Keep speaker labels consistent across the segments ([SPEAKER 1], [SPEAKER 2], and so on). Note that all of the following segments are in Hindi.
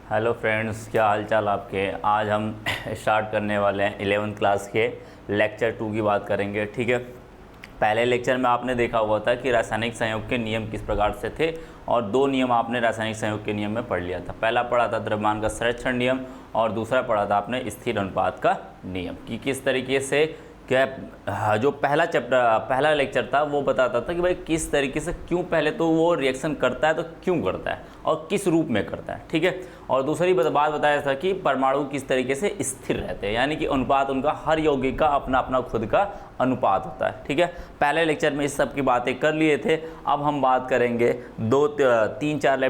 [SPEAKER 1] हेलो फ्रेंड्स, क्या हाल चाल आपके। आज हम स्टार्ट करने वाले हैं 11th क्लास के लेक्चर 2 की बात करेंगे। ठीक है, पहले लेक्चर में आपने देखा हुआ था कि रासायनिक संयोग के नियम किस प्रकार से थे और दो नियम आपने रासायनिक संयोग के नियम में पढ़ लिया था। पहला पढ़ा था द्रव्यमान का संरक्षण नियम और दूसरा पढ़ा था आपने स्थिर अनुपात का नियम कि किस तरीके से क्या जो पहला लेक्चर था वो बताता था कि भाई किस तरीके से क्यों पहले तो वो रिएक्शन करता है तो क्यों करता है और किस रूप में करता है। ठीक है, और दूसरी बात बताया था कि परमाणु किस तरीके से स्थिर रहते हैं, यानी कि अनुपात उनका हर यौगिक का अपना अपना खुद का अनुपात होता है। ठीक है, पहले लेक्चर में इस सब की बातें कर लिए थे। अब हम बात करेंगे 2-3-4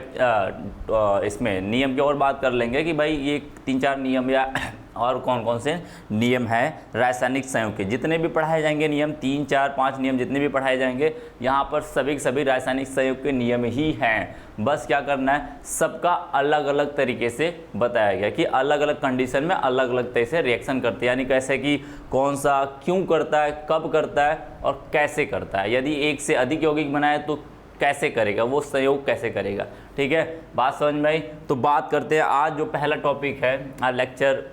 [SPEAKER 1] इसमें नियम की और बात कर लेंगे कि भाई ये 3-4 नियम या और कौन कौन से नियम हैं रासायनिक संयोग के। जितने भी पढ़ाए जाएंगे नियम 3-4-5 नियम जितने भी पढ़ाए जाएंगे यहाँ पर सभी रासायनिक संयोग के नियम ही हैं। बस क्या करना है, सबका अलग अलग तरीके से बताया गया कि अलग अलग कंडीशन में अलग अलग तरह से रिएक्शन करते हैं, यानी कैसे कि कौन सा क्यों करता है, कब करता है और कैसे करता है। यदि एक से अधिक यौगिक बनाए तो कैसे करेगा, वो संयोग कैसे करेगा। ठीक है, बात समझ में आई। तो बात करते हैं आज जो पहला टॉपिक है, आज लेक्चर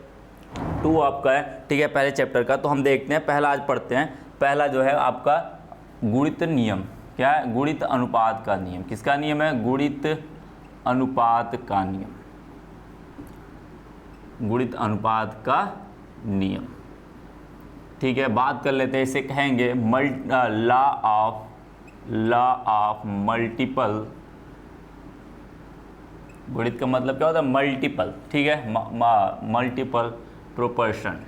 [SPEAKER 1] 2 आपका है। ठीक है, पहले चैप्टर का। तो हम देखते हैं, पहला आज पढ़ते हैं। पहला जो है आपका गुणित नियम। क्या है? गुणित अनुपात का नियम। किसका नियम है? गुणित अनुपात का नियम। गुणित अनुपात का नियम। ठीक है, बात कर लेते हैं। इसे कहेंगे लॉ ऑफ मल्टीपल। गुणित का मतलब क्या होता है? मल्टीपल। ठीक है, मल्टीपल प्रोपोर्शन।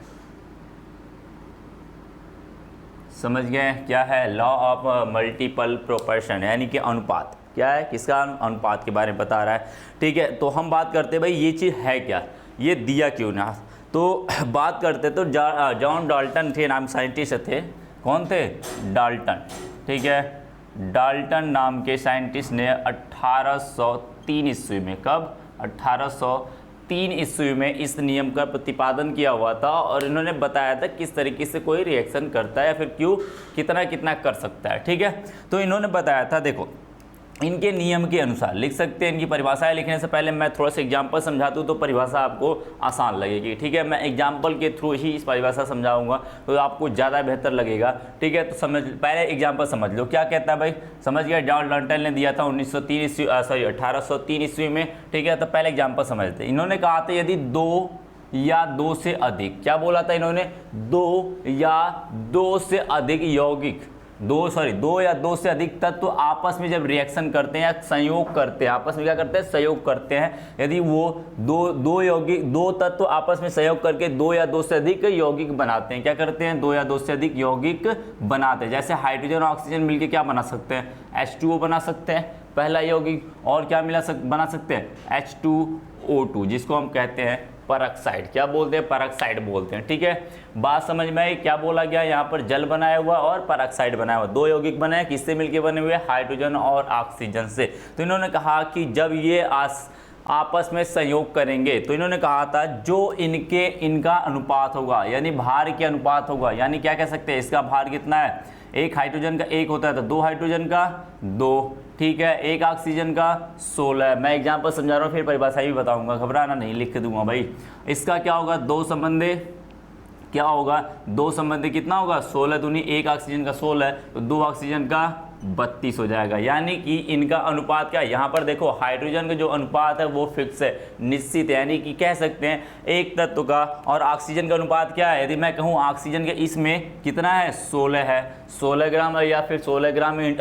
[SPEAKER 1] समझ गए क्या है? लॉ ऑफ मल्टीपल प्रोपोर्शन, यानी कि अनुपात। क्या है? किसका? अनुपात के बारे में बता रहा है। ठीक है, तो हम बात करते हैं भाई ये चीज़ है क्या, ये दिया क्यों ना। तो बात करते तो जॉन डाल्टन थे, नाम साइंटिस्ट थे। कौन थे? डाल्टन। ठीक है, डाल्टन नाम के साइंटिस्ट ने 1803 ईस्वी में, कब? 1803 ईस्वी में इस नियम का प्रतिपादन किया हुआ था और इन्होंने बताया था किस तरीके से कोई रिएक्शन करता है या फिर क्यों कितना कितना कर सकता है। ठीक है, तो इन्होंने बताया था, देखो इनके नियम के अनुसार लिख सकते हैं। इनकी परिभाषाएं लिखने से पहले मैं थोड़ा सा एग्जाम्पल समझा दूँ तो परिभाषा आपको आसान लगेगी। ठीक है, मैं एग्जाम्पल के थ्रू ही इस परिभाषा समझाऊंगा तो आपको ज़्यादा बेहतर लगेगा। ठीक है, तो पहले एग्जाम्पल समझ लो क्या कहता है भाई। समझ गया? जॉन डाल्टन ने दिया था 1803 ईस्वी में। ठीक है, तो पहले एग्जाम्पल समझते। इन्होंने कहा था यदि 2 या 2 से अधिक, क्या बोला था इन्होंने? 2 या 2 से अधिक यौगिक, 2 या 2 से अधिक तत्व तो आपस में जब रिएक्शन करते हैं या संयोग करते हैं, आपस में क्या करते हैं? संयोग करते हैं। यदि वो दो तत्व तो आपस में संयोग करके 2 या 2 से अधिक यौगिक बनाते हैं। क्या करते हैं? 2 या 2 से अधिक यौगिक बनाते हैं। जैसे हाइड्रोजन और ऑक्सीजन मिलकर क्या बना सकते हैं? H2O बना सकते हैं, पहला यौगिक। और क्या बना सकते हैं? H2O2, जिसको हम कहते हैं परऑक्साइड। क्या बोलते हैं? परऑक्साइड बोलते हैं। ठीक है, बात समझ में आई? क्या बोला गया यहाँ पर? जल बनाया हुआ और परऑक्साइड बनाया हुआ, 2 यौगिक बनाए। किससे मिलके बने हुए? हाइड्रोजन और ऑक्सीजन से। तो इन्होंने कहा कि जब ये आपस में संयोग करेंगे तो इन्होंने कहा था जो इनका अनुपात होगा, यानी भार के अनुपात होगा। यानी क्या कह सकते हैं? इसका भार कितना है? एक हाइड्रोजन का 1 होता है तो 2 हाइड्रोजन का 2। ठीक है, 1 ऑक्सीजन का 16। मैं एग्जाम्पल समझा रहा हूँ, फिर परिभाषा भी बताऊंगा, घबराना नहीं, लिख के दूंगा भाई। इसका क्या होगा? 2 संबंधी क्या होगा? 2 संबंधी कितना होगा? 16 दूनी 1 ऑक्सीजन का 16 तो 2 ऑक्सीजन का 32 हो जाएगा। यानी कि इनका अनुपात क्या है? यहाँ पर देखो हाइड्रोजन का जो अनुपात है वो फिक्स है, निश्चित है। यानी कि कह सकते हैं एक तत्व का और ऑक्सीजन का अनुपात क्या है? यदि मैं कहूँ ऑक्सीजन के इसमें कितना है? 16 है, 16 ग्राम है या फिर 16 ग्राम में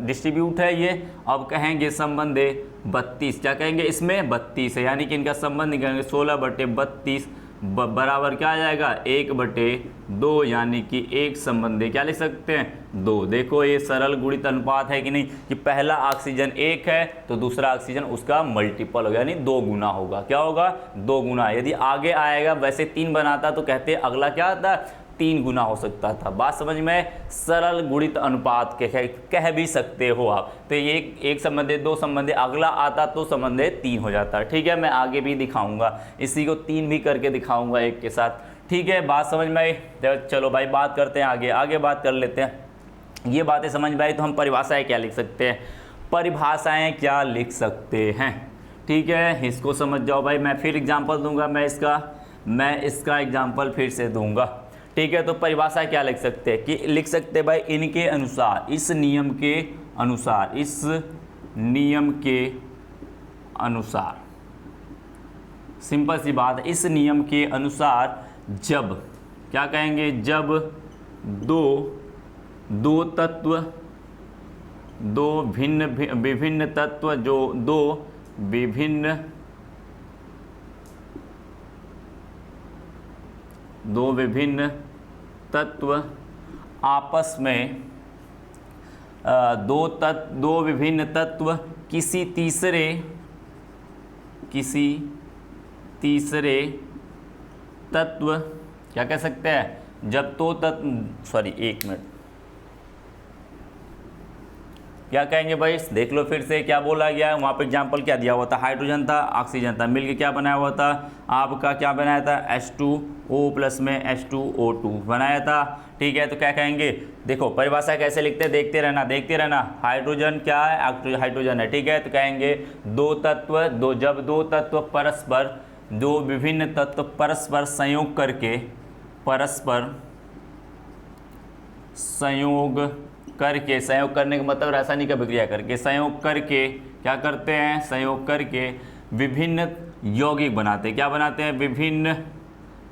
[SPEAKER 1] डिस्ट्रीब्यूट है ये। अब कहेंगे संबंध 32, क्या कहेंगे? इसमें 32 है, यानी कि इनका संबंध निकालेंगे 16/32 बराबर क्या आ जाएगा? 1/2, यानी कि एक संबंधी क्या लिख सकते हैं? 2। देखो ये सरल गुणित अनुपात है कि नहीं, कि पहला ऑक्सीजन 1 है तो दूसरा ऑक्सीजन उसका मल्टीपल होगा, यानी 2 गुना होगा। क्या होगा? 2 गुना। यदि आगे आएगा, वैसे 3 बनाता तो कहते अगला क्या आता? 3 गुना हो सकता था। बात समझ में? सरल गुणित अनुपात कह भी सकते हो आप। तो ये एक संबंधी 2 संबंधी, अगला आता तो संबंधी 3 हो जाता। ठीक है, मैं आगे भी दिखाऊंगा, इसी को 3 भी करके दिखाऊंगा एक के साथ। ठीक है, बात समझ में आई? चलो भाई बात करते हैं आगे बात कर लेते हैं। ये बातें समझ में आई तो हम परिभाषाएं क्या लिख सकते हैं? परिभाषाएं क्या लिख सकते हैं? ठीक है, इसको समझ जाओ भाई। मैं फिर एग्जांपल दूंगा, मैं इसका एग्जांपल फिर से दूंगा। ठीक है, तो परिभाषा क्या लिख सकते हैं कि लिख सकते हैं भाई इनके अनुसार, इस नियम के अनुसार, इस नियम के अनुसार, सिंपल सी बात है, इस नियम के अनुसार जब क्या कहेंगे, जब दो तत्व, दो विभिन्न तत्व, जो दो विभिन्न तत्व आपस में दो विभिन्न तत्व किसी तीसरे तत्व, क्या कह सकते हैं, जब दो तत्व, सॉरी एक मिनट, क्या कहेंगे भाई, देख लो फिर से क्या बोला गया है। वहाँ पे एग्जाम्पल क्या दिया हुआ था, हाइड्रोजन था, ऑक्सीजन था, मिलके क्या बनाया हुआ था, आपका क्या बनाया था, H2O प्लस में H2O2 बनाया था। ठीक है, तो क्या कहेंगे, देखो परिभाषा कैसे लिखते हैं, देखते रहना। हाइड्रोजन क्या है, हाइड्रोजन है। ठीक है, तो कहेंगे जब दो तत्व परस्पर, दो विभिन्न तत्व परस्पर संयोग करके, संयोग करने का मतलब रासायनिक अभिक्रिया करके, संयोग करके क्या करते हैं, संयोग करके विभिन्न यौगिक बनाते हैं। क्या बनाते हैं, विभिन्न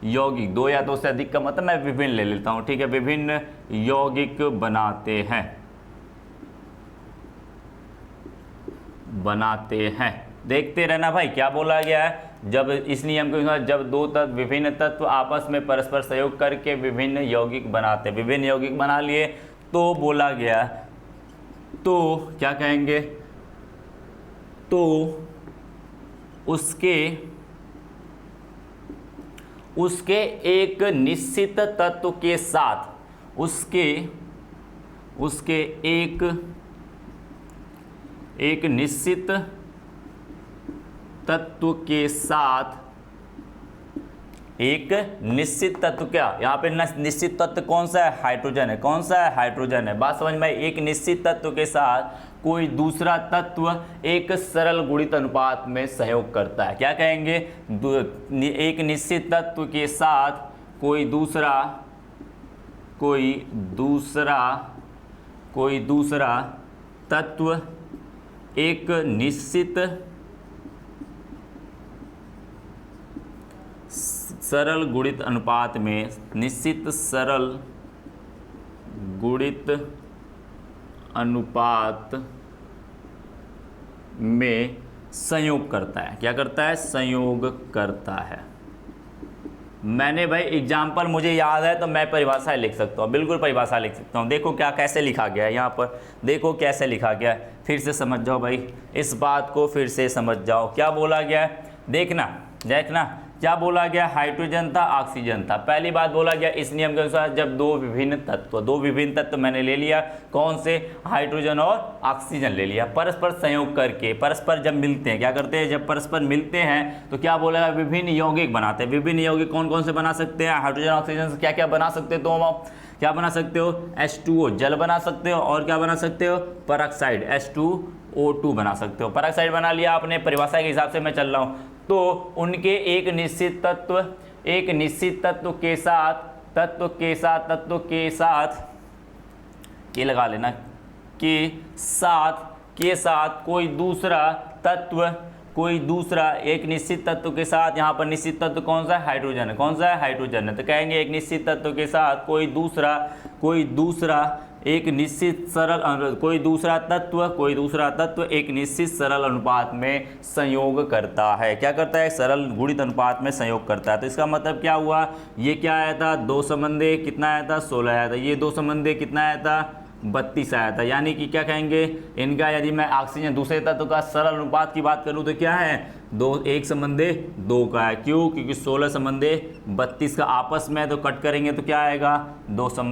[SPEAKER 1] यौगिक, दो या दो से अधिक का मतलब मैं विभिन्न ले लेता हूँ। ठीक है, विभिन्न यौगिक बनाते हैं। देखते रहना भाई, क्या बोला गया है, जब इस नियम के अनुसार जब विभिन्न तत्व आपस में परस्पर सहयोग करके विभिन्न यौगिक बनाते, विभिन्न यौगिक बना लिए, तो बोला गया, तो क्या कहेंगे, तो उसके एक निश्चित तत्व के साथ, उसके एक निश्चित तत्व के साथ, एक निश्चित तत्व, क्या यहाँ पे निश्चित तत्व कौन सा है, हाइड्रोजन है। कौन सा है, हाइड्रोजन है। बात समझ में, एक निश्चित तत्व के साथ कोई दूसरा तत्व एक सरल गुणित अनुपात में सहयोग करता है। क्या कहेंगे, एक निश्चित तत्व के साथ कोई दूसरा तत्व एक निश्चित सरल गुणित अनुपात में, निश्चित सरल गुणित अनुपात में संयोग करता है। क्या करता है, संयोग करता है। मैंने भाई एग्जाम्पल मुझे याद है तो मैं परिभाषा लिख सकता हूँ, बिल्कुल परिभाषा लिख सकता हूँ। देखो क्या कैसे लिखा गया है यहाँ पर, देखो कैसे लिखा गया है, फिर से समझ जाओ भाई, इस बात को फिर से समझ जाओ। क्या बोला गया है, देखना क्या बोला गया, हाइड्रोजन था, ऑक्सीजन था। पहली बात बोला गया, इस नियम के अनुसार जब दो विभिन्न तत्व मैंने ले लिया, कौन से, हाइड्रोजन और ऑक्सीजन ले लिया, परस्पर संयोग करके, परस्पर जब मिलते हैं, क्या करते हैं, जब परस्पर मिलते हैं तो क्या बोला गया, विभिन्न यौगिक बनाते हैं। विभिन्न यौगिक कौन कौन से बना सकते हैं, हाइड्रोजन ऑक्सीजन से क्या क्या बना सकते हो, तो क्या बना सकते हो, H2O जल बना सकते हो, और क्या बना सकते हो, परऑक्साइड H2O2 बना सकते हो। परऑक्साइड बना लिया आपने, परिभाषा के हिसाब से मैं चल रहा हूँ। तो उनके एक निश्चित तत्व के साथ ये लगा लेना, के साथ कोई दूसरा एक निश्चित तत्व के साथ, यहाँ पर निश्चित तत्व कौन सा है, हाइड्रोजन है। कौन सा है, हाइड्रोजन है। तो कहेंगे एक निश्चित तत्व के साथ कोई दूसरा एक निश्चित सरल, कोई दूसरा तत्व एक निश्चित सरल अनुपात में संयोग करता है। क्या करता है, सरल गुणित अनुपात में संयोग करता है। तो इसका मतलब क्या हुआ, ये क्या आया था, 2 संबंधे कितना आया था, 16 आया था। ये 2 संबंधे कितना आया था, 32 आया था। यानी कि क्या कहेंगे, इनका यदि मैं ऑक्सीजन दूसरे तत्व का सरल अनुपात की बात करूं तो क्या है, 1 संबंधे 2 का है। क्यों, क्योंकि 16 संबंधे 32 का आपस में, तो कट करेंगे तो क्या आएगा,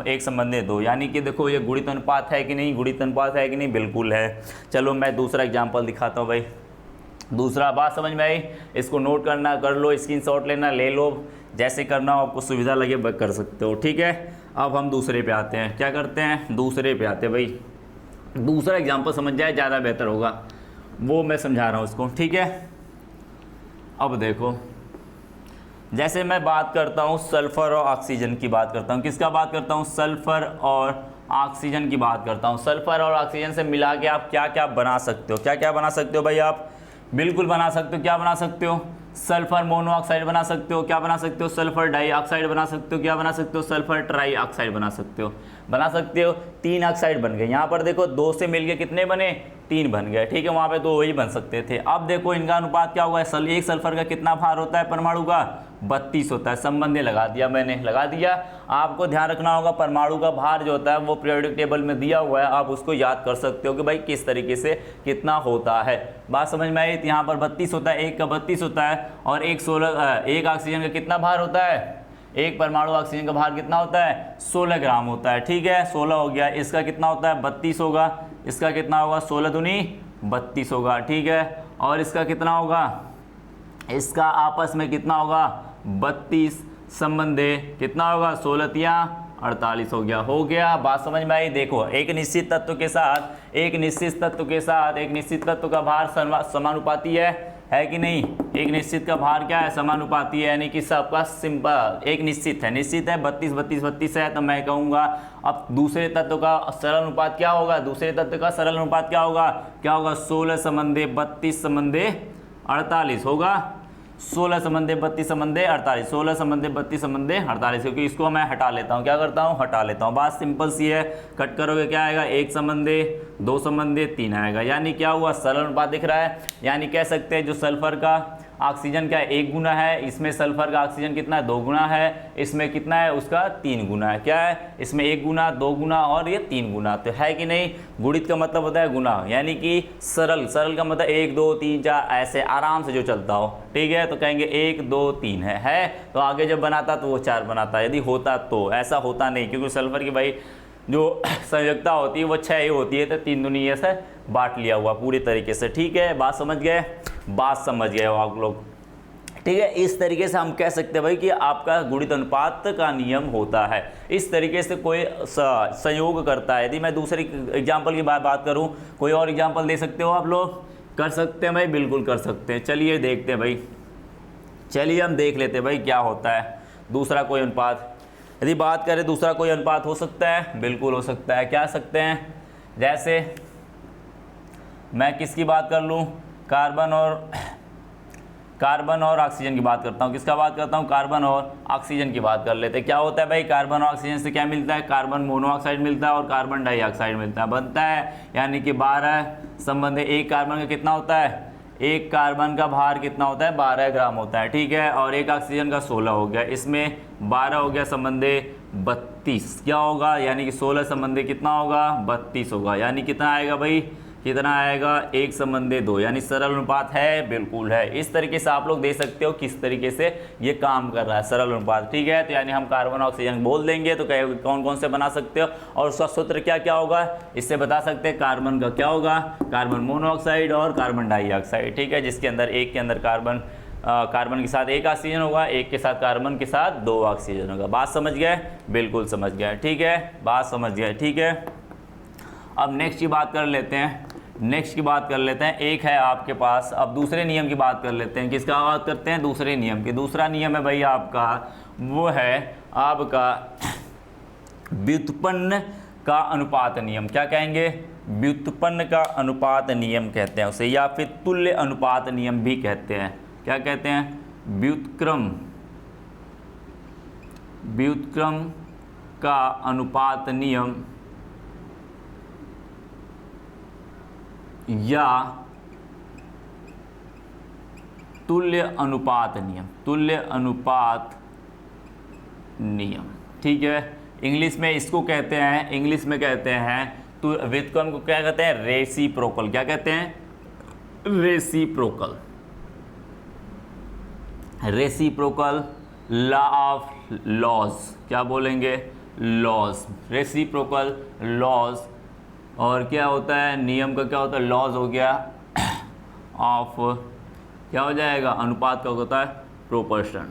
[SPEAKER 1] 1 संबंधे 2। यानी कि देखो ये गुणित अनुपात है कि नहीं, गुणित अनुपात है कि नहीं, बिल्कुल है। चलो मैं दूसरा एग्जाम्पल दिखाता हूँ भाई। दूसरा बात समझ में आई, इसको नोट करना, कर लो, स्क्रीनशॉट लेना, ले लो, जैसे करना हो आपको सुविधा लगे कर सकते हो। ठीक है, अब हम दूसरे पे आते हैं। क्या करते हैं, दूसरे पे आते हैं भाई। दूसरा एग्जाम्पल समझ जाए ज़्यादा बेहतर होगा, वो मैं समझा रहा हूँ इसको। ठीक है, अब देखो, जैसे मैं बात करता हूँ सल्फ़र और ऑक्सीजन की बात करता हूँ, किसका बात करता हूँ, सल्फ़र और ऑक्सीजन की बात करता हूँ। सल्फ़र और ऑक्सीजन से मिला के आप क्या क्या बना सकते हो, क्या क्या बना सकते हो भाई आप, बिल्कुल बना सकते हो। क्या बना सकते हो, सल्फ़र मोनोऑक्साइड बना सकते हो। क्या बना सकते हो, सल्फ़र डाइऑक्साइड बना सकते हो। क्या बना सकते हो, सल्फ़र ट्राईऑक्साइड बना सकते हो। बना सकते हो, 3 ऑक्साइड बन गए। यहाँ पर देखो 2 से मिलके कितने बने, 3 बन गए, ठीक है। वहाँ पे 2 ही बन सकते थे। अब देखो इनका अनुपात क्या होगा, एक सल्फ़र का कितना भार होता है परमाणु का, 32 होता है। संबंध लगा दिया मैंने, लगा दिया। आपको ध्यान रखना होगा परमाणु का भार जो होता है वो पीरियोडिक टेबल में दिया हुआ है, आप उसको याद कर सकते हो कि भाई किस तरीके से कितना होता है। बात समझ में आई। यहाँ पर 32 होता है, एक का 32 होता है, और एक ऑक्सीजन का कितना भार होता है, एक परमाणु ऑक्सीजन का भार कितना होता है, 16 ग्राम होता है, ठीक है। 16 हो गया, इसका कितना होता है, 32 होगा, इसका कितना होगा, 16 दूनी 32 होगा, ठीक है। और इसका कितना होगा, इसका आपस में कितना होगा, 32 संबंधे कितना होगा, 16 तिया 48 हो गया। हो गया, बात समझ में आई। देखो एक निश्चित तत्व के साथ एक निश्चित तत्व का भार समानुपाती है कि नहीं। एक निश्चित का भार क्या है, समानुपाती है, यानी कि सबका सिंपल एक निश्चित है 32 है। तो मैं कहूँगा अब दूसरे तत्व का सरल अनुपात क्या होगा, 16 संबंधे 32 संबंधे 48 होगा। 16 संबंधे 32 संबंधे 48, 16 संबंधे 32 संबंधे 48, क्योंकि इसको मैं हटा लेता हूँ। क्या करता हूँ, हटा लेता हूँ। बात सिंपल सी है, कट करोगे क्या आएगा, 1 संबंधे 2 संबंधे 3 आएगा। यानी क्या हुआ, सरल अनुपात दिख रहा है। यानी कह सकते हैं जो सल्फर का ऑक्सीजन का 1 गुना है, इसमें सल्फर का ऑक्सीजन कितना है, 2 गुना है। इसमें कितना है, उसका 3 गुना है। क्या है, इसमें 1 गुना, 2 गुना और ये 3 गुना। तो है कि नहीं। गुणित का मतलब होता है गुना, यानी कि सरल का मतलब 1 2 3 4 ऐसे आराम से जो चलता हो, ठीक है। तो कहेंगे 1 2 3 है। तो आगे जब बनाता तो वो 4 बनाता, यदि होता तो। ऐसा होता नहीं, क्योंकि सल्फर की भाई जो संयोजकता होती है वो 6 ही होती है, तो 3 दूनी ऐसे बांट लिया हुआ पूरी तरीके से, ठीक है। बात समझ गए हो आप लोग, ठीक है। इस तरीके से हम कह सकते हैं भाई कि आपका गुणित अनुपात का नियम होता है। इस तरीके से कोई संयोग करता है। यदि मैं दूसरे एग्जाम्पल की बात करूं, कोई और एग्जाम्पल दे सकते हो आप लोग, कर सकते हैं भाई, बिल्कुल कर सकते हैं। चलिए देखते हैं भाई, चलिए हम देख लेते हैं भाई क्या होता है दूसरा कोई अनुपात। यदि बात करें दूसरा कोई अनुपात हो सकता है, बिल्कुल हो सकता है। क्या सकते हैं, जैसे मैं किसकी बात कर लूँ, कार्बन और ऑक्सीजन की बात करता हूँ। किसका बात करता हूँ, कार्बन और ऑक्सीजन की बात कर लेते हैं। क्या होता है भाई, कार्बन और ऑक्सीजन से क्या मिलता है, कार्बन मोनोऑक्साइड मिलता है और कार्बन डाइऑक्साइड मिलता है, बनता है। यानी कि 12 संबंध, एक कार्बन का कितना होता है, एक कार्बन का भार कितना होता है, 12 ग्राम होता है, ठीक है। और एक ऑक्सीजन का 16 हो गया, इसमें 12 हो गया संबंधे 32। क्या होगा, यानी कि 16 संबंधे कितना होगा, 32 होगा। यानी कितना आएगा भाई, कितना आएगा, 1 संबंधे 2। यानी सरल अनुपात है, बिल्कुल है। इस तरीके से आप लोग दे सकते हो किस तरीके से ये काम कर रहा है, सरल अनुपात, ठीक है। तो यानी हम कार्बन ऑक्सीजन बोल देंगे तो कौन कौन से बना सकते हो, और उसका सूत्र क्या क्या होगा, इससे बता सकते हैं। कार्बन का क्या होगा, कार्बन मोनोऑक्साइड और कार्बन डाइऑक्साइड, ठीक है। जिसके अंदर एक के अंदर कार्बन के साथ 1 ऑक्सीजन होगा, एक के साथ कार्बन के साथ 2 ऑक्सीजन होगा। बात समझ गए, बिल्कुल समझ गए, ठीक है। बात समझ गए, ठीक है। अब नेक्स्ट की बात कर लेते हैं। एक है आपके पास, अब दूसरे नियम की बात कर लेते हैं। किसका बात करते हैं, दूसरे नियम की। दूसरा नियम है भाई आपका, वो है आपका व्युत्पन्न का अनुपात नियम। क्या कहेंगे, व्युत्पन्न का अनुपात नियम कहते हैं उसे, या फिर तुल्य अनुपात नियम भी कहते हैं। क्या कहते हैं, व्युत्क्रम का अनुपात नियम या तुल्य अनुपात नियम, ठीक है। इंग्लिश में इसको कहते हैं, तो व्युत्क्रम को क्या कहते हैं, रेसिप्रोकल। क्या कहते हैं, रेसिप्रोकल लॉ ऑफ लॉज। क्या बोलेंगे, लॉज, रेसिप्रोकल लॉज। और क्या होता है, नियम का क्या होता है, लॉज हो गया ऑफ, क्या हो जाएगा, अनुपात का होता है प्रोपोर्शन,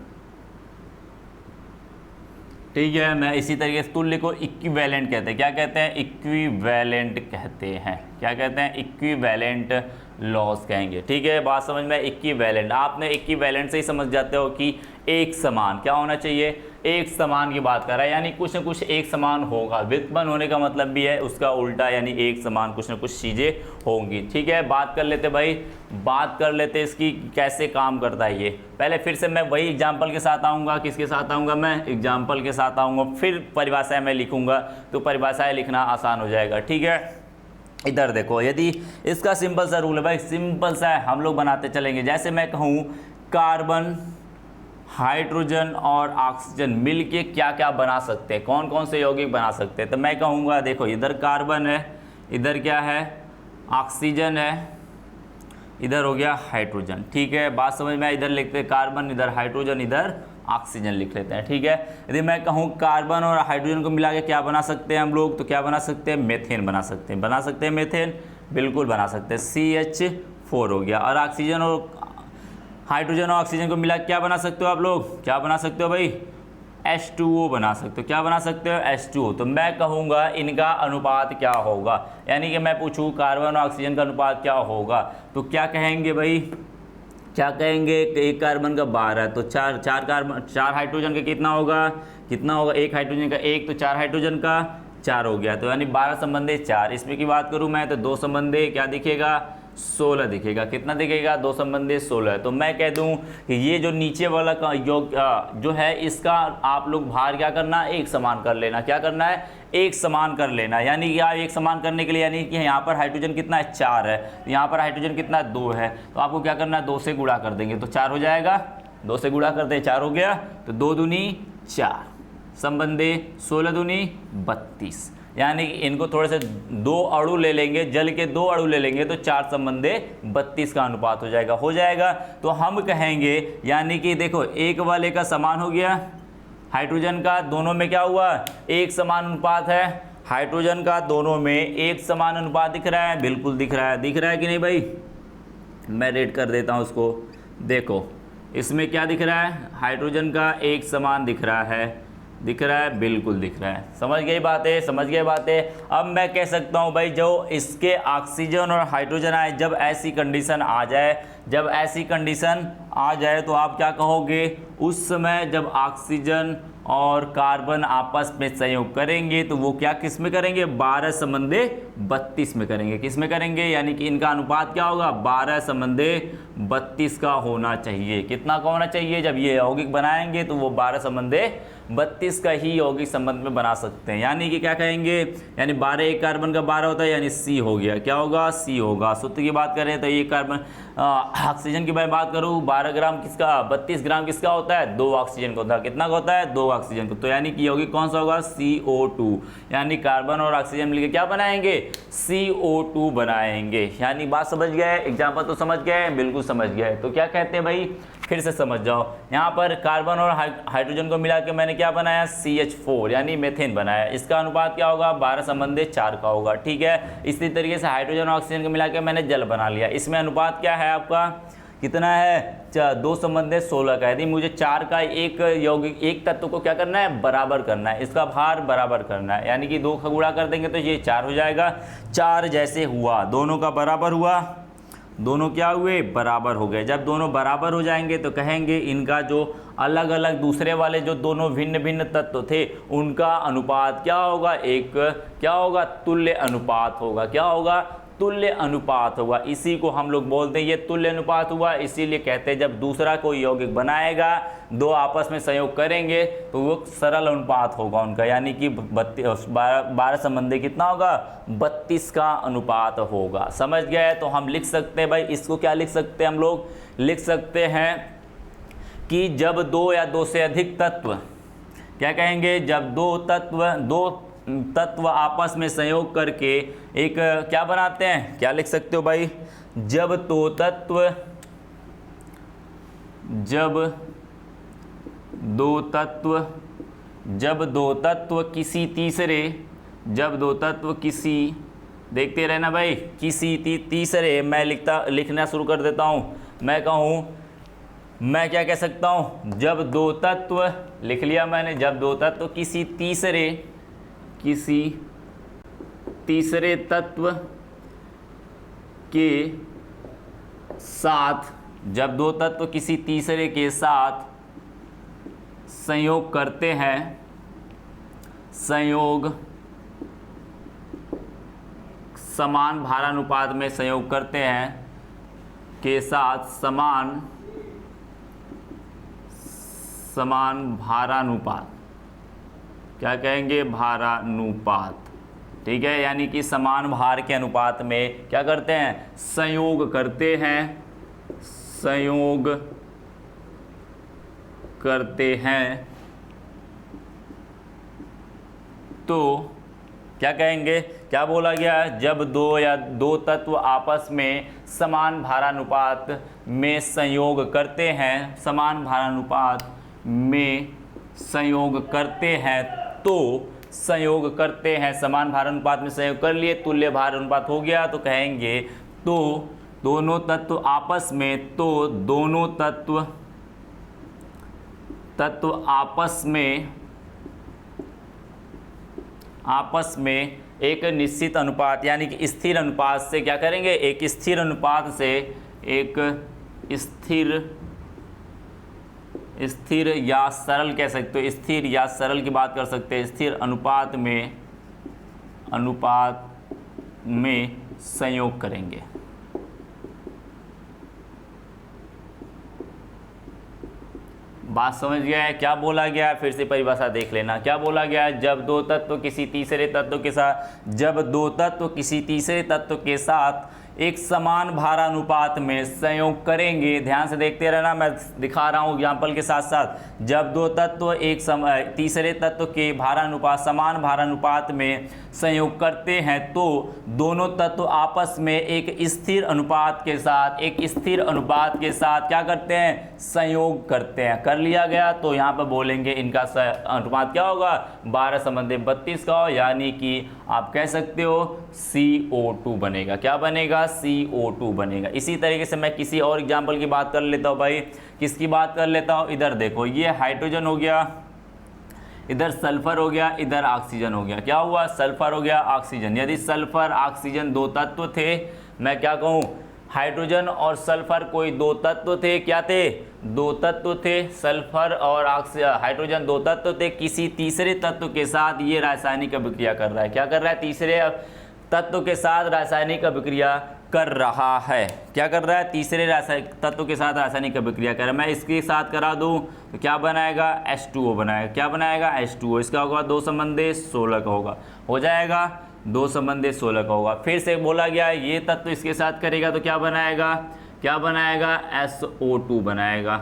[SPEAKER 1] ठीक है। मैं इसी तरीके से तुल्य को इक्विवेलेंट कहते हैं। क्या कहते हैं, इक्विवेलेंट कहते हैं। क्या कहते हैं, इक्विवेलेंट लॉस कहेंगे। ठीक है, बात समझ में। इक्विवेलेंट, आपने इक्विवेलेंट से ही समझ जाते हो कि एक समान क्या होना चाहिए, एक समान की बात कर रहा है, यानी कुछ न कुछ एक समान होगा। व्युत्पन्न होने का मतलब भी है उसका उल्टा, यानी एक समान कुछ न कुछ चीज़ें होंगी। ठीक है, बात कर लेते भाई, बात कर लेते इसकी कैसे काम करता है ये। पहले फिर से मैं वही एग्जाम्पल के साथ आऊँगा, किसके साथ आऊँगा, मैं एग्जाम्पल के साथ आऊँगा, फिर परिभाषाएँ मैं लिखूँगा तो परिभाषाएँ लिखना आसान हो जाएगा। ठीक है, इधर देखो, यदि इसका सिंपल सा रूल है भाई, सिंपल सा है, हम लोग बनाते चलेंगे। जैसे मैं कहूँ कार्बन, हाइड्रोजन और ऑक्सीजन मिलके क्या क्या बना सकते हैं, कौन कौन से यौगिक बना सकते हैं, तो मैं कहूँगा देखो, इधर कार्बन है, इधर क्या है, ऑक्सीजन है, इधर हो गया हाइड्रोजन। ठीक है, बात समझ में। इधर लिखते हैं कार्बन, इधर हाइड्रोजन, इधर ऑक्सीजन लिख लेते हैं। ठीक है, यदि मैं कहूँ कार्बन और हाइड्रोजन को मिला के क्या बना सकते हैं हम लोग, तो क्या बना सकते हैं, मेथेन बना सकते हैं। बना सकते हैं मेथेन, बिल्कुल बना सकते हैं, CH4 हो गया। और ऑक्सीजन और हाइड्रोजन और ऑक्सीजन को मिला क्या बना सकते हो आप लोग, क्या बना सकते हो भाई, H2O बना सकते हो। क्या बना सकते हो, H2O। तो मैं कहूँगा इनका अनुपात क्या होगा, यानी कि मैं पूछूँ कार्बन और ऑक्सीजन का अनुपात क्या होगा, तो क्या कहेंगे भाई, क्या कहेंगे, एक कार्बन का 12, तो चार हाइड्रोजन का कितना होगा, कितना होगा, एक हाइड्रोजन का 1, तो 4 हाइड्रोजन का 4 हो गया, तो यानी 12 संबंधे 4। इसमें की बात करूँ मैं तो 2 संबंधे क्या दिखेगा, 16 दिखेगा। कितना दिखेगा, 2 संबंधे 16। तो मैं कह दूं कि ये जो नीचे वाला का योग जो है, इसका आप लोग भार क्या करना, एक समान कर लेना। क्या करना है, एक समान कर लेना। यानी कि एक समान करने के लिए, यानी कि यहाँ पर हाइड्रोजन कितना है, 4 है, यहाँ पर हाइड्रोजन कितना है, 2 है, तो आपको क्या करना है, 2 से गुणा कर देंगे तो 4 हो जाएगा। 2 से गुणा करते हैं 4 हो गया, तो 2 दूनी 4 संबंधे 16 दूनी 32, यानी कि इनको थोड़े से 2 अणु ले लेंगे, जल के 2 अणु ले लेंगे तो 4 संबंधे 32 का अनुपात हो जाएगा। हो जाएगा तो हम कहेंगे, यानी कि देखो एक वाले का समान हो गया, हाइड्रोजन का दोनों में क्या हुआ, एक समान अनुपात है, हाइड्रोजन का दोनों में एक समान अनुपात दिख रहा है, बिल्कुल दिख रहा है, दिख रहा है कि नहीं भाई। मैं रेड कर देता हूँ उसको, देखो इसमें क्या दिख रहा है, हाइड्रोजन का एक समान दिख रहा है, दिख रहा है, बिल्कुल दिख रहा है। समझ गई बात है, समझ गए बात है। अब मैं कह सकता हूँ भाई, जो इसके ऑक्सीजन और हाइड्रोजन आए, जब ऐसी कंडीशन आ जाए, जब ऐसी कंडीशन आ जाए तो आप क्या कहोगे, उस समय जब ऑक्सीजन और कार्बन आपस में संयोग करेंगे तो वो क्या किस में करेंगे, 12 संबंधे 32 में करेंगे। किस में करेंगे, यानी कि इनका अनुपात क्या होगा, 12 संबंधे 32 का होना चाहिए। कितना का होना चाहिए, जब ये यौगिक बनाएंगे तो वो 12 संबंधे 32 का ही यौगिक संबंध में बना सकते हैं। यानी कि क्या कहेंगे, यानी 12 एक कार्बन का 12 होता है, यानी C हो गया, क्या होगा, C होगा। सूत्र की बात करें तो एक कार्बन ऑक्सीजन की मैं बात करूँ, 12 ग्राम किसका, 32 ग्राम किसका होता है, 2 ऑक्सीजन का होता है। कितना का होता है, 2 ऑक्सीजन को, तो यानी कि यौगिक कौन सा होगा, CO2। यानी कार्बन और ऑक्सीजन मिलकर क्या बनाएंगे, CO2 बनाएंगे। यानी बात समझ गए, एग्जाम्पल तो समझ गए, बिल्कुल समझ गए। तो क्या कहते हैं भाई, फिर से समझ जाओ, यहाँ पर कार्बन और हाइड्रोजन को मिला के मैंने क्या बनाया, CH4 यानी मेथेन बनाया। इसका अनुपात क्या होगा, 12 संबंधे 4 का होगा। ठीक है, इसी तरीके से हाइड्रोजन और ऑक्सीजन को मिला के मैंने जल बना लिया। इसमें अनुपात क्या है आपका, कितना है, 2 संबंधे 16 का। यदि मुझे 4 का एक यौगिक, एक तत्व को क्या करना है, बराबर करना है, इसका भार बराबर करना है, यानी कि 2 का गुणा कर देंगे तो ये 4 हो जाएगा। 4 जैसे हुआ, दोनों का बराबर हुआ, दोनों क्या हुए, बराबर हो गए। जब दोनों बराबर हो जाएंगे तो कहेंगे इनका जो अलग अलग दूसरे वाले जो दोनों भिन्न भिन्न तत्व थे उनका अनुपात क्या होगा, एक क्या होगा, तुल्य अनुपात होगा। क्या होगा, तुल्य अनुपात होगा। इसी को हम लोग बोलते हैं ये तुल्य अनुपात हुआ। इसीलिए कहते हैं जब दूसरा कोई यौगिक बनाएगा, 2 आपस में संयोग करेंगे तो वो सरल अनुपात होगा उनका, यानी कि 12 संबंधी कितना होगा, 32 का अनुपात होगा। समझ गए। तो हम लिख सकते हैं भाई, इसको क्या लिख सकते हैं हम लोग, लिख सकते हैं कि जब 2 या 2 से अधिक तत्व, क्या कहेंगे, जब दो तत्व आपस में संयोग करके एक क्या बनाते हैं, क्या लिख सकते हो भाई, जब दो तत्व किसी तीसरे, देखते रहना भाई, किसी तीसरे, मैं लिखना शुरू कर देता हूँ। मैं कहूँ, मैं क्या कह सकता हूँ, जब 2 तत्व, लिख लिया मैंने, जब 2 तत्व किसी तीसरे तत्व के साथ, जब दो तत्व किसी तीसरे के साथ संयोग करते हैं, संयोग समान भारानुपात में संयोग करते हैं के साथ समान भारानुपात, क्या कहेंगे, भारानुपात, ठीक है, यानी कि समान भार के अनुपात में क्या करते हैं, संयोग करते हैं, संयोग करते हैं, तो क्या कहेंगे, क्या बोला गया, जब दो तत्व आपस में समान भारानुपात में संयोग करते हैं, समान भारानुपात में संयोग करते हैं, तो संयोग करते हैं, समान भारानुपात में संयोग कर लिए, तुल्य भार अनुपात हो गया, तो कहेंगे तो दोनों तत्व आपस में, तो दोनों तत्व आपस में एक निश्चित अनुपात यानी कि स्थिर अनुपात से क्या करेंगे, एक स्थिर अनुपात से, एक स्थिर या सरल कह सकते हो, स्थिर या सरल की बात कर सकते हैं, स्थिर अनुपात में संयोग करेंगे। बात समझ गया है, क्या बोला गया है, फिर से परिभाषा देख लेना, क्या बोला गया है, जब दो तत्व किसी तीसरे तत्व के साथ एक समान भारानुपात में संयोग करेंगे, ध्यान से देखते रहना, मैं दिखा रहा हूँ एग्जाम्पल के साथ साथ, जब दो तत्व तीसरे तत्व के समान भारानुपात में संयोग करते हैं, तो दोनों तत्व आपस में एक स्थिर अनुपात के साथ क्या करते हैं, संयोग करते हैं। कर लिया गया, तो यहाँ पर बोलेंगे इनका अनुपात क्या होगा, 12:32 का हो, यानी कि आप कह सकते हो CO2 बनेगा, क्या बनेगा, CO2 बनेगा। इसी तरीके से मैं किसी और एग्जाम्पल की बात कर लेता हूँ भाई, किसकी बात कर लेता हूँ, इधर देखो, ये हाइड्रोजन हो गया, इधर सल्फर हो गया, इधर ऑक्सीजन हो गया, क्या हुआ, सल्फर हो गया, ऑक्सीजन। यदि सल्फर ऑक्सीजन दो तत्व थे, मैं क्या कहूँ, हाइड्रोजन और सल्फर कोई दो तत्व थे, क्या थे, दो तत्व थे, सल्फर और हाइड्रोजन दो तत्व थे, किसी तीसरे तत्व के साथ ये रासायनिक अभिक्रिया कर रहा है, क्या कर रहा है, तीसरे तत्व के साथ रासायनिक अभिक्रिया कर रहा है, क्या कर रहा है, तीसरे रासायनिक तत्व के साथ रासायनिक अभिक्रिया कर रहा है। मैं इसके साथ करा दूं तो क्या बनाएगा, H2O बनाएगा, क्या बनाएगा, H2O, इसका होगा 2 संबंधे 16 का होगा, हो जाएगा 2 संबंधे 16 का होगा। फिर से बोला गया ये तत्व इसके साथ करेगा तो क्या बनाएगा, SO2 बनाएगा,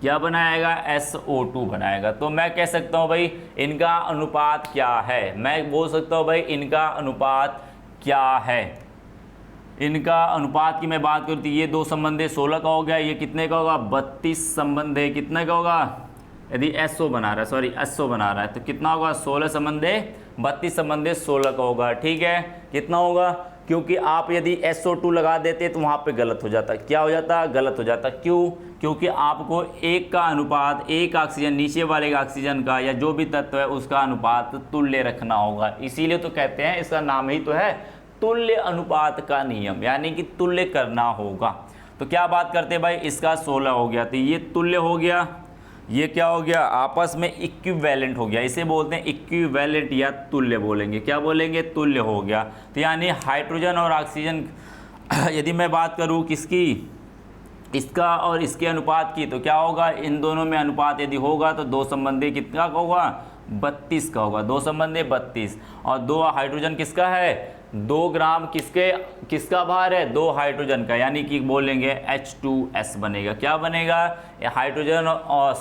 [SPEAKER 1] क्या बनाएगा, SO2 बनाएगा। तो मैं कह सकता हूँ भाई इनका अनुपात क्या है, मैं बोल सकता हूँ भाई इनका अनुपात क्या है। इनका अनुपात की मैं बात करूँ तो ये 2 संबंधे 16 का हो गया, ये कितने का होगा, 32 संबंधे कितने का होगा, यदि SO बना रहा है तो कितना होगा, 16 संबंधे 32 संबंधे 16 का होगा, ठीक है, कितना होगा, क्योंकि आप यदि SO2 लगा देते तो वहाँ पे गलत हो जाता, क्या हो जाता, गलत हो जाता, क्यों, क्योंकि आपको एक का अनुपात, एक ऑक्सीजन नीचे वाले ऑक्सीजन का या जो भी तत्व है उसका अनुपात तुल्य रखना होगा, इसीलिए तो कहते हैं, इसका नाम ही तो है तुल्य अनुपात का नियम, यानी कि तुल्य करना होगा। तो क्या बात करते हैं भाई, इसका 16 हो गया, तो ये तुल्य हो गया, ये क्या हो गया, आपस में इक्विवेलेंट हो गया, इसे बोलते हैं इक्विवेलेंट या तुल्य बोलेंगे, क्या बोलेंगे, तुल्य हो गया। तो यानी हाइड्रोजन और ऑक्सीजन यदि मैं बात करूँ किसकी, इसका और इसके अनुपात की, तो क्या होगा, इन दोनों में अनुपात यदि होगा तो 2 संबंधी कितना का होगा, 32 का होगा, 2 संबंधी 32, और 2 हाइड्रोजन किसका है, 2 ग्राम किसका भार है, 2 हाइड्रोजन का, यानी कि बोलेंगे H2S बनेगा, क्या बनेगा, हाइड्रोजन और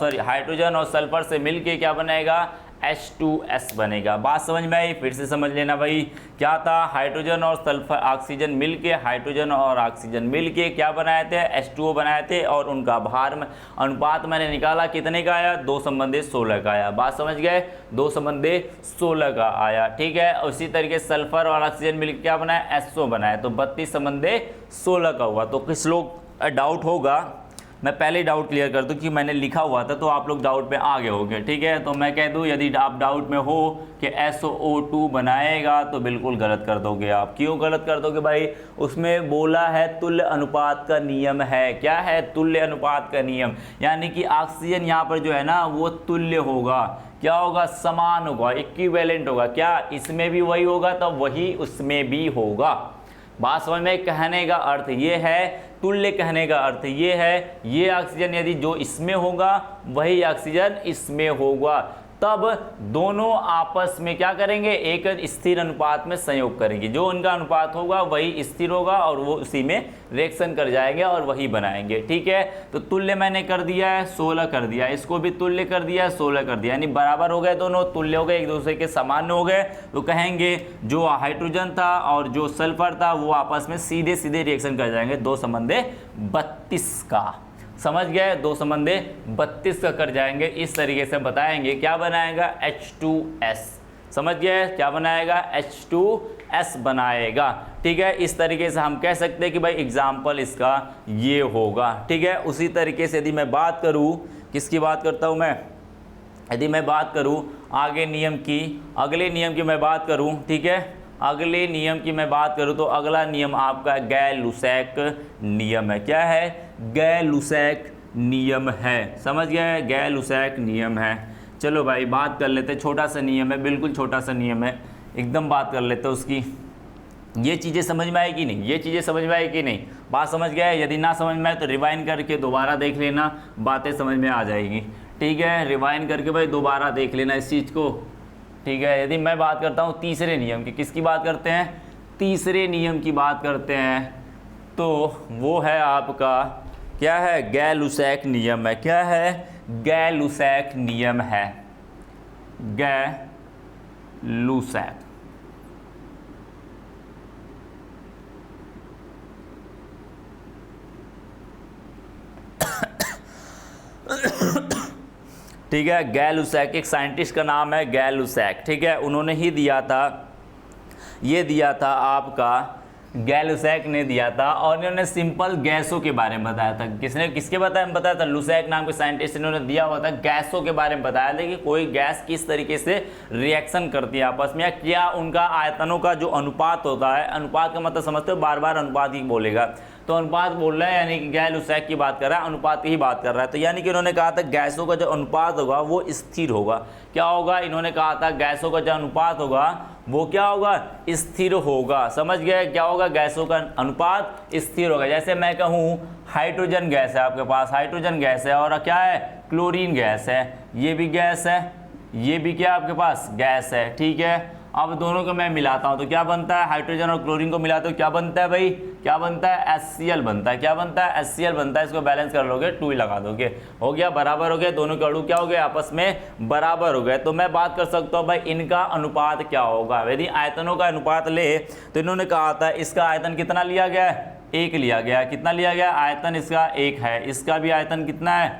[SPEAKER 1] सल्फर से मिलके क्या बनेगा, H2S बनेगा। बात समझ में आई, फिर से समझ लेना भाई, क्या था, हाइड्रोजन और सल्फर ऑक्सीजन मिलके क्या बनाए थे, H2O बनाए थे, और उनका भार में अनुपात मैंने निकाला कितने का आया, 2 संबंधे 16 का आया। बात समझ गए, 2 संबंधे 16 का आया, ठीक है। उसी तरीके सल्फर और ऑक्सीजन मिलकर क्या बनाया, SO बनाया, तो 32 संबंधे 16 का हुआ। तो किस लोग डाउट होगा मैं पहले ही डाउट क्लियर कर दूं कि मैंने लिखा हुआ था तो आप लोग डाउट में आ गए होंगे, ठीक है। तो मैं कह दूं यदि आप डाउट में हो कि SO2 बनाएगा तो बिल्कुल गलत कर दोगे आप। क्यों गलत कर दोगे भाई? उसमें बोला है तुल्य अनुपात का नियम है। क्या है? तुल्य अनुपात का नियम, यानी कि ऑक्सीजन यहाँ पर जो है ना वो तुल्य होगा। क्या होगा? समान होगा, इक्विवेलेंट होगा। क्या इसमें भी वही होगा तो वही उसमें भी होगा। बात समझ में? कहने का अर्थ ये है, तुल्य कहने का अर्थ ये है, ये ऑक्सीजन यदि जो इसमें होगा वही ऑक्सीजन इसमें होगा, तब दोनों आपस में क्या करेंगे? एक स्थिर अनुपात में संयोग करेंगे। जो उनका अनुपात होगा वही स्थिर होगा और वो उसी में रिएक्शन कर जाएंगे और वही बनाएंगे, ठीक है। तो तुल्य मैंने कर दिया है, 16 कर दिया, इसको भी तुल्य कर दिया है, 16 कर दिया, यानी बराबर हो गए, दोनों तुल्य हो गए, एक दूसरे के समान हो गए। तो कहेंगे जो हाइड्रोजन था और जो सल्फर था वो आपस में सीधे सीधे रिएक्शन कर जाएंगे। 2 संबंधे 32 का, समझ गए? 2 संबंधे 32 का कर जाएंगे। इस तरीके से बताएंगे क्या बनाएगा? H2S। समझ गए? क्या बनाएगा? H2S बनाएगा, ठीक है। इस तरीके से हम कह सकते हैं कि भाई एग्जाम्पल इसका ये होगा, ठीक है। उसी तरीके से यदि मैं बात करूं, किसकी बात करता हूं मैं? यदि मैं बात करूं आगे नियम की, अगले नियम की मैं बात करूं, ठीक है, अगले नियम की मैं बात करूं तो अगला नियम आपका गै-लुसैक नियम है। क्या है? गै-लुसैक नियम है। समझ गए? गै-लुसैक नियम है। चलो भाई बात कर लेते हैं, छोटा सा नियम है, बिल्कुल छोटा सा नियम है, एकदम बात कर लेते हैं उसकी। ये चीज़ें समझ में आए कि नहीं? ये चीज़ें समझ में आए कि नहीं? बात समझ गए? यदि ना समझ में आए तो रिवाइंड करके दोबारा देख लेना, बातें समझ में आ जाएगी, ठीक है। रिवाइंड करके भाई दोबारा देख लेना इस चीज़ को, ठीक है। यदि मैं बात करता हूँ तीसरे नियम की, किसकी बात करते हैं? तीसरे नियम की बात करते हैं, तो वो है आपका क्या है? गै-लुसैक नियम है। क्या है? गै-लुसैक नियम है। गै-लुसैक, ठीक है। गै-लुसैक एक साइंटिस्ट का नाम है, गै-लुसैक, ठीक है। उन्होंने ही दिया था, ये दिया था आपका गै-लुसैक ने दिया था, और इन्होंने सिंपल गैसों के बारे में बताया था। किसने? किसके बताया था? लुसैक नाम के साइंटिस्ट, इन्होंने दिया हुआ था गैसों के बारे में बताया था कि कोई गैस किस तरीके से रिएक्शन करती है आपस में, या क्या उनका आयतनों का जो अनुपात होता है, अनुपात का मतलब समझते हो, बार बार अनुपात ही बोलेगा, तो अनुपात बोल रहा है, यानी कि गै-लुसैक की बात कर रहा है, अनुपात की ही बात कर रहा है। तो यानी कि उन्होंने कहा था गैसों का जो अनुपात होगा वो स्थिर होगा। क्या होगा? इन्होंने कहा था गैसों का जो अनुपात होगा वो क्या होगा? स्थिर होगा। समझ गए? क्या होगा? गैसों का अनुपात स्थिर होगा। जैसे मैं कहूँ हाइड्रोजन गैस है आपके पास, हाइड्रोजन गैस है, और क्या है? क्लोरीन गैस है, ये भी गैस है, ये भी क्या आपके पास? गैस है, ठीक है। अब दोनों को मैं मिलाता हूं तो क्या बनता है? हाइड्रोजन और क्लोरीन को मिलाते हो क्या बनता है भाई? क्या बनता है? HCl बनता है। क्या बनता है? HCl बनता है। इसको बैलेंस कर लोगे, 2 ही लगा दोगे, हो गया, बराबर हो गया। दोनों के अणु क्या हो गए? आपस में बराबर हो गए। तो मैं बात कर सकता हूँ भाई इनका अनुपात क्या होगा। यदि आयतनों का अनुपात ले तो इन्होंने कहा था इसका आयतन कितना लिया गया है? 1 लिया गया। कितना लिया गया? आयतन इसका 1 है। इसका भी आयतन कितना है?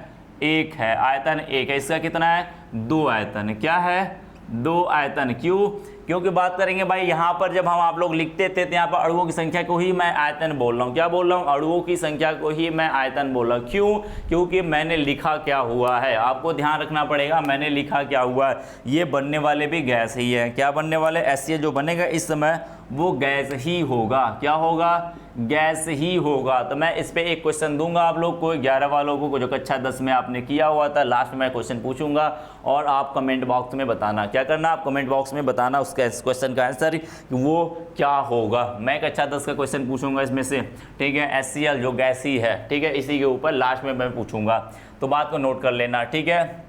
[SPEAKER 1] 1 है। आयतन 1 है। इसका कितना है? 2 आयतन। क्या है? 2 आयतन। क्यों? क्योंकि बात करेंगे भाई यहाँ पर जब हम आप लोग लिखते थे तो यहाँ पर अणुओं की संख्या को ही मैं आयतन बोल रहा हूँ। क्या बोल रहा हूँ? अणुओं की संख्या को ही मैं आयतन बोल रहा हूँ। क्यों? क्योंकि मैंने लिखा क्या हुआ है, आपको ध्यान रखना पड़ेगा। मैंने लिखा क्या हुआ है, ये बनने वाले भी गैस ही है। क्या बनने वाले? HCl जो बनेगा इस समय वो गैस ही होगा। क्या होगा? गैस ही होगा। तो मैं इस पे एक क्वेश्चन दूंगा आप लोग को, 11 वालों को, जो कक्षा 10 में आपने किया हुआ था। लास्ट में क्वेश्चन पूछूंगा और आप कमेंट बॉक्स में बताना। क्या करना? आप कमेंट बॉक्स में बताना उसका क्वेश्चन का आंसर वो क्या होगा। मैं कक्षा 10 का क्वेश्चन पूछूंगा इसमें से, ठीक है। HCl जो गैस ही है, ठीक है, इसी के ऊपर लास्ट में मैं पूछूंगा, तो बात को नोट कर लेना, ठीक है।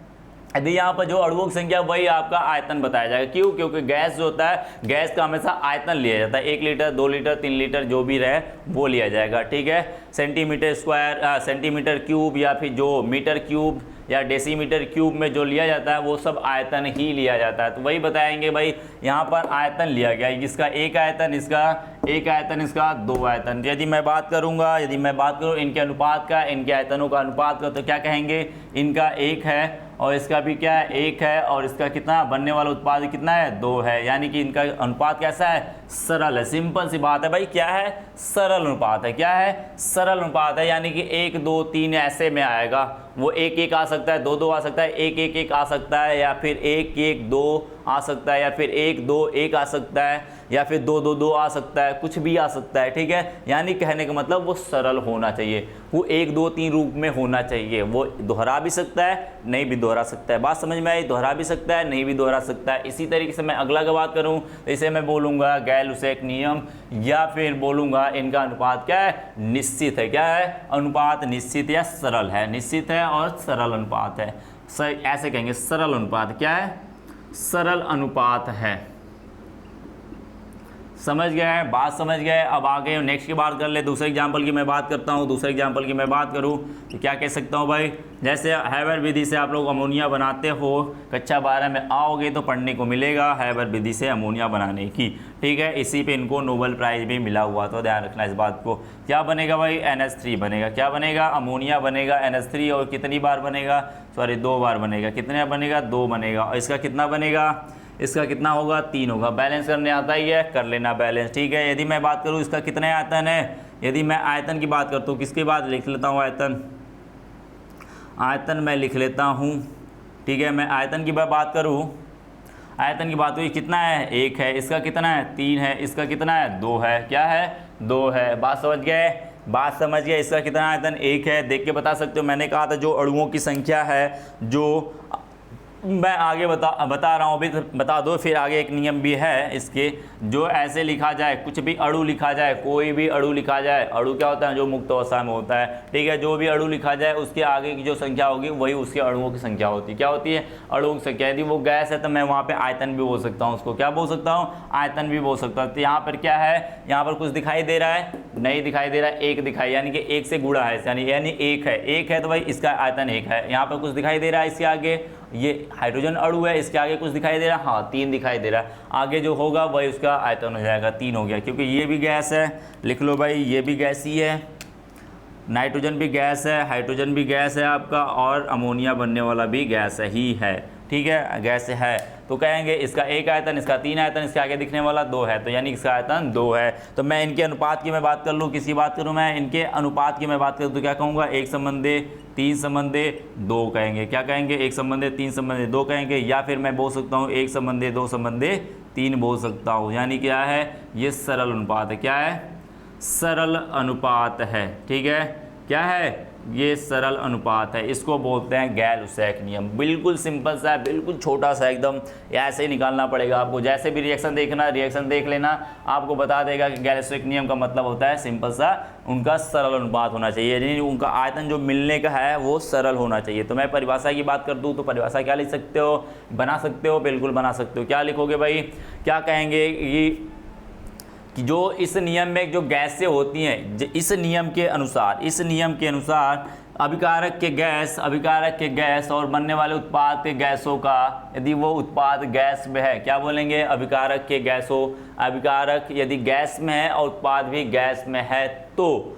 [SPEAKER 1] यदि यहाँ पर जो अणुओं की संख्या वही आपका आयतन बताया जाएगा। क्यों? क्योंकि गैस जो होता है, गैस का हमेशा आयतन लिया जाता है। 1 लीटर, 2 लीटर, 3 लीटर जो भी रहे वो लिया जाएगा, ठीक है। सेंटीमीटर स्क्वायर, सेंटीमीटर क्यूब, या फिर जो मीटर क्यूब या डेसीमीटर क्यूब में जो लिया जाता है वो सब आयतन ही लिया जाता है। तो वही बताएंगे भाई, यहाँ पर आयतन लिया गया, जिसका 1 आयतन, इसका 1 आयतन, इसका 2 आयतन। यदि मैं बात करूँगा, यदि मैं बात करूँ इनके अनुपात का, इनके आयतनों का अनुपात का, तो क्या कहेंगे? इनका 1 है और इसका भी क्या है? 1 है, और इसका कितना बनने वाला उत्पाद कितना है? 2 है। यानी कि इनका अनुपात कैसा है? सरल है। सिंपल सी बात है भाई, क्या है? सरल अनुपात है। क्या है? सरल अनुपात है, यानी कि 1 2 3 ऐसे में आएगा। वो 1 1 आ सकता है, 2 2 आ सकता है, 1 1 1 आ सकता है, या फिर 1 1 2 आ सकता है, या फिर 1 2 1 आ सकता है, या फिर 2 2 2 आ सकता है, कुछ भी आ सकता है। ठीक है, यानी कहने का मतलब वो सरल होना चाहिए, वो 1 2 3 रूप में होना चाहिए। वो दोहरा भी सकता है, नहीं भी दोहरा सकता है। बात समझ में आई? दोहरा भी सकता है, नहीं भी दोहरा सकता है। इसी तरीके से मैं अगला का बात करूं तो इसे मैं बोलूंगा गैर-लुसैक नियम, या फिर बोलूंगा इनका अनुपात क्या है? निश्चित है। क्या है? अनुपात निश्चित या सरल है। निश्चित है और सरल अनुपात है। ऐसे कहेंगे सरल अनुपात। क्या है? सरल अनुपात है। समझ गए हैं? बात समझ गए? अब आगे नेक्स्ट की बात कर ले। दूसरे एग्जाम्पल की मैं बात करता हूँ। दूसरे एग्जाम्पल की मैं बात करूँ तो क्या कह सकता हूँ भाई? जैसे हैबर विधि से आप लोग अमोनिया बनाते हो, कक्षा 12 में आओगे तो पढ़ने को मिलेगा हैबर विधि से अमोनिया बनाने की। ठीक है, इसी पे इनको नोबेल प्राइज़ भी मिला हुआ, तो ध्यान रखना इस बात को। क्या बनेगा भाई? NH3 बनेगा। क्या बनेगा? अमोनिया बनेगा NH3। और कितनी बार बनेगा? सॉरी 2 बार बनेगा। कितने बनेगा? 2 बनेगा। और इसका कितना बनेगा? इसका कितना होगा? 3 होगा। बैलेंस करने आता ही है, कर लेना बैलेंस। ठीक है, यदि मैं बात करूँ इसका कितने आयतन है, यदि मैं आयतन की बात करता हूँ, किसके बाद लिख लेता हूँ आयतन? आयतन मैं लिख लेता हूँ। ठीक है, मैं आयतन की बात करूँ, आयतन की बात हुई, कितना है? 1 है। इसका कितना है? 3 है। इसका कितना है? 2 है। क्या है? 2 है। बात समझ गए? बात समझ गए? इसका कितना आयतन? 1 है। देख के बता सकते हो, मैंने कहा था जो अणुओं की संख्या है, जो मैं आगे बता रहा हूँ, अभी बता दो। फिर आगे एक नियम भी है इसके, जो ऐसे लिखा जाए, कुछ भी अणु लिखा जाए, कोई भी अणु लिखा जाए, अणु क्या होता है? जो मुक्त अवस्था में होता है। ठीक है, जो भी अणु लिखा जाए उसके आगे की जो संख्या होगी वही उसके अणुओं की संख्या होती है। क्या होती है? अणुओं की संख्या। यदि वो गैस है तो मैं वहाँ पे आयतन भी बोल सकता हूँ, उसको क्या बोल सकता हूँ? आयतन भी बोल सकता हूँ। तो यहाँ पर क्या है? यहाँ पर कुछ दिखाई दे रहा है? नहीं दिखाई दे रहा है। 1 दिखाई, यानी कि 1 से गुणा है, यानी 1 है। 1 है तो भाई इसका आयतन 1 है। यहाँ पर कुछ दिखाई दे रहा है इसके आगे, ये हाइड्रोजन अणु है, इसके आगे कुछ दिखाई दे रहा है? हाँ, 3 दिखाई दे रहा है। आगे जो होगा वही उसका आयतन हो जाएगा, 3 हो गया, क्योंकि ये भी गैस है। लिख लो भाई, ये भी गैस ही है, नाइट्रोजन भी गैस है, हाइड्रोजन भी गैस है आपका, और अमोनिया बनने वाला भी गैस ही है। ठीक है, गैस है। तो कहेंगे इसका 1 आयतन, इसका 3 आयतन, इसके आगे दिखने वाला 2 है, तो यानी इसका आयतन 2 है। तो मैं इनके अनुपात की मैं बात कर लूँ, किसकी बात करूँ मैं? इनके अनुपात की मैं बात करूँ तो क्या कहूँगा? 1 संबंधे 3 संबंधे 2 कहेंगे। क्या कहेंगे? 1 संबंधे 3 संबंधे 2 कहेंगे, या फिर मैं बोल सकता हूँ 1 संबंधे 2 संबंधे 3 बोल सकता हूँ। यानी क्या है? ये सरल अनुपात है। क्या है? सरल अनुपात है। ठीक है, क्या है? ये सरल अनुपात है। इसको बोलते हैं गैर-लुसैक नियम। बिल्कुल सिंपल सा है, बिल्कुल छोटा सा एकदम, ऐसे ही निकालना पड़ेगा आपको। जैसे भी रिएक्शन देखना, रिएक्शन देख लेना, आपको बता देगा कि गैर-लुसैक नियम का मतलब होता है सिंपल सा, उनका सरल अनुपात होना चाहिए, यानी उनका आयतन जो मिलने का है वो सरल होना चाहिए। तो मैं परिभाषा की बात कर दूँ तो परिभाषा क्या लिख सकते हो? बना सकते हो, बिल्कुल बना सकते हो। क्या लिखोगे भाई? क्या कहेंगे कि जो इस नियम में जो गैसें होती हैं, इस नियम के अनुसार अभिकारक के गैस और बनने वाले उत्पाद के गैसों का, यदि वो उत्पाद गैस में है, क्या बोलेंगे? अभिकारक के गैसों, अभिकारक यदि गैस में है और उत्पाद भी गैस में है, तो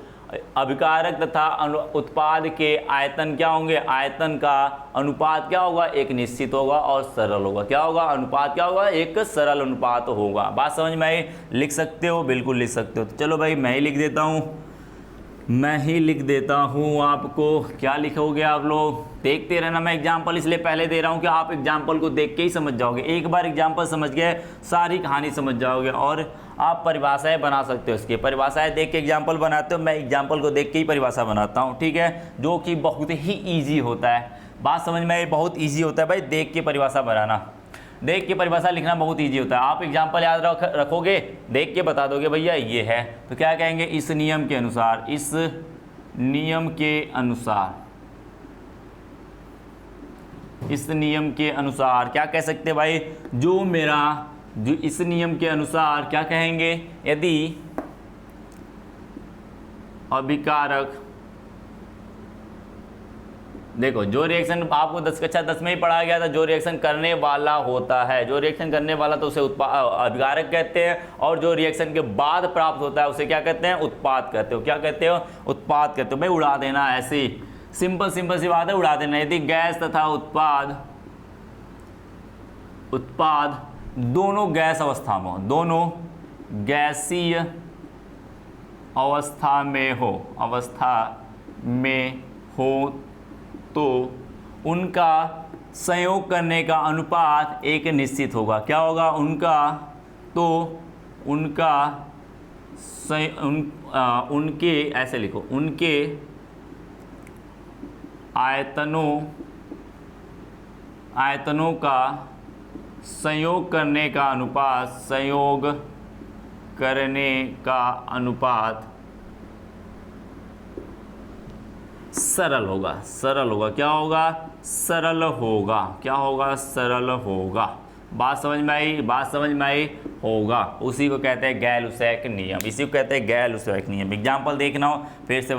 [SPEAKER 1] अभिकारक तथा उत्पाद के आयतन क्या होंगे? आयतन का अनुपात क्या होगा? एक निश्चित होगा और सरल होगा। क्या होगा? अनुपात क्या होगा? एक सरल अनुपात होगा। बात समझ में आई? लिख सकते हो, बिल्कुल लिख सकते हो। तो चलो भाई, मैं ही लिख देता हूँ आपको। क्या लिखोगे आप लोग? देखते रहना, मैं एग्जाम्पल इसलिए पहले दे रहा हूँ कि आप एग्जाम्पल को देख के ही समझ जाओगे। एक बार एग्जाम्पल समझ गए, सारी कहानी समझ जाओगे, और आप परिभाषाएं बना सकते हो। इसकी परिभाषाएं देख के एग्जाम्पल बनाते हो, मैं एग्जाम्पल को देख के ही परिभाषा बनाता हूँ। ठीक है, जो कि बहुत ही ईजी होता है। बात समझ में आई? बहुत ईजी होता है भाई, देख के परिभाषा बनाना, देख के परिभाषा लिखना बहुत ईजी होता है। आप एग्जाम्पल याद रखोगे, देख के बता दोगे भैया ये है, तो क्या कहेंगे? इस नियम के अनुसार क्या कह सकते हैं भाई? जो इस नियम के अनुसार क्या कहेंगे? यदि अभिकारक, देखो जो रिएक्शन आपको कक्षा 10 में ही पढ़ाया गया था, जो रिएक्शन करने वाला होता है, जो रिएक्शन करने वाला तो उसे अभिकारक कहते हैं, और जो रिएक्शन के बाद प्राप्त होता है उसे क्या कहते हैं? उत्पाद कहते हो। क्या कहते हो? उत्पाद कहते हो। भाई उड़ा देना, ऐसी सिंपल सी बात है, उड़ा देना। यदि गैस तथा उत्पाद दोनों गैस अवस्था में हो, दोनों गैसीय अवस्था में हो तो उनका संयोग करने का अनुपात एक निश्चित होगा। क्या होगा उनका? तो उनका उनके ऐसे लिखो, उनके आयतनों का संयोग करने का अनुपात सरल होगा। क्या होगा? सरल होगा। बात समझ में आई होगा। उसी को कहते हैं गैल-लुसैक नियम। एग्जाम्पल देखना हो फिर से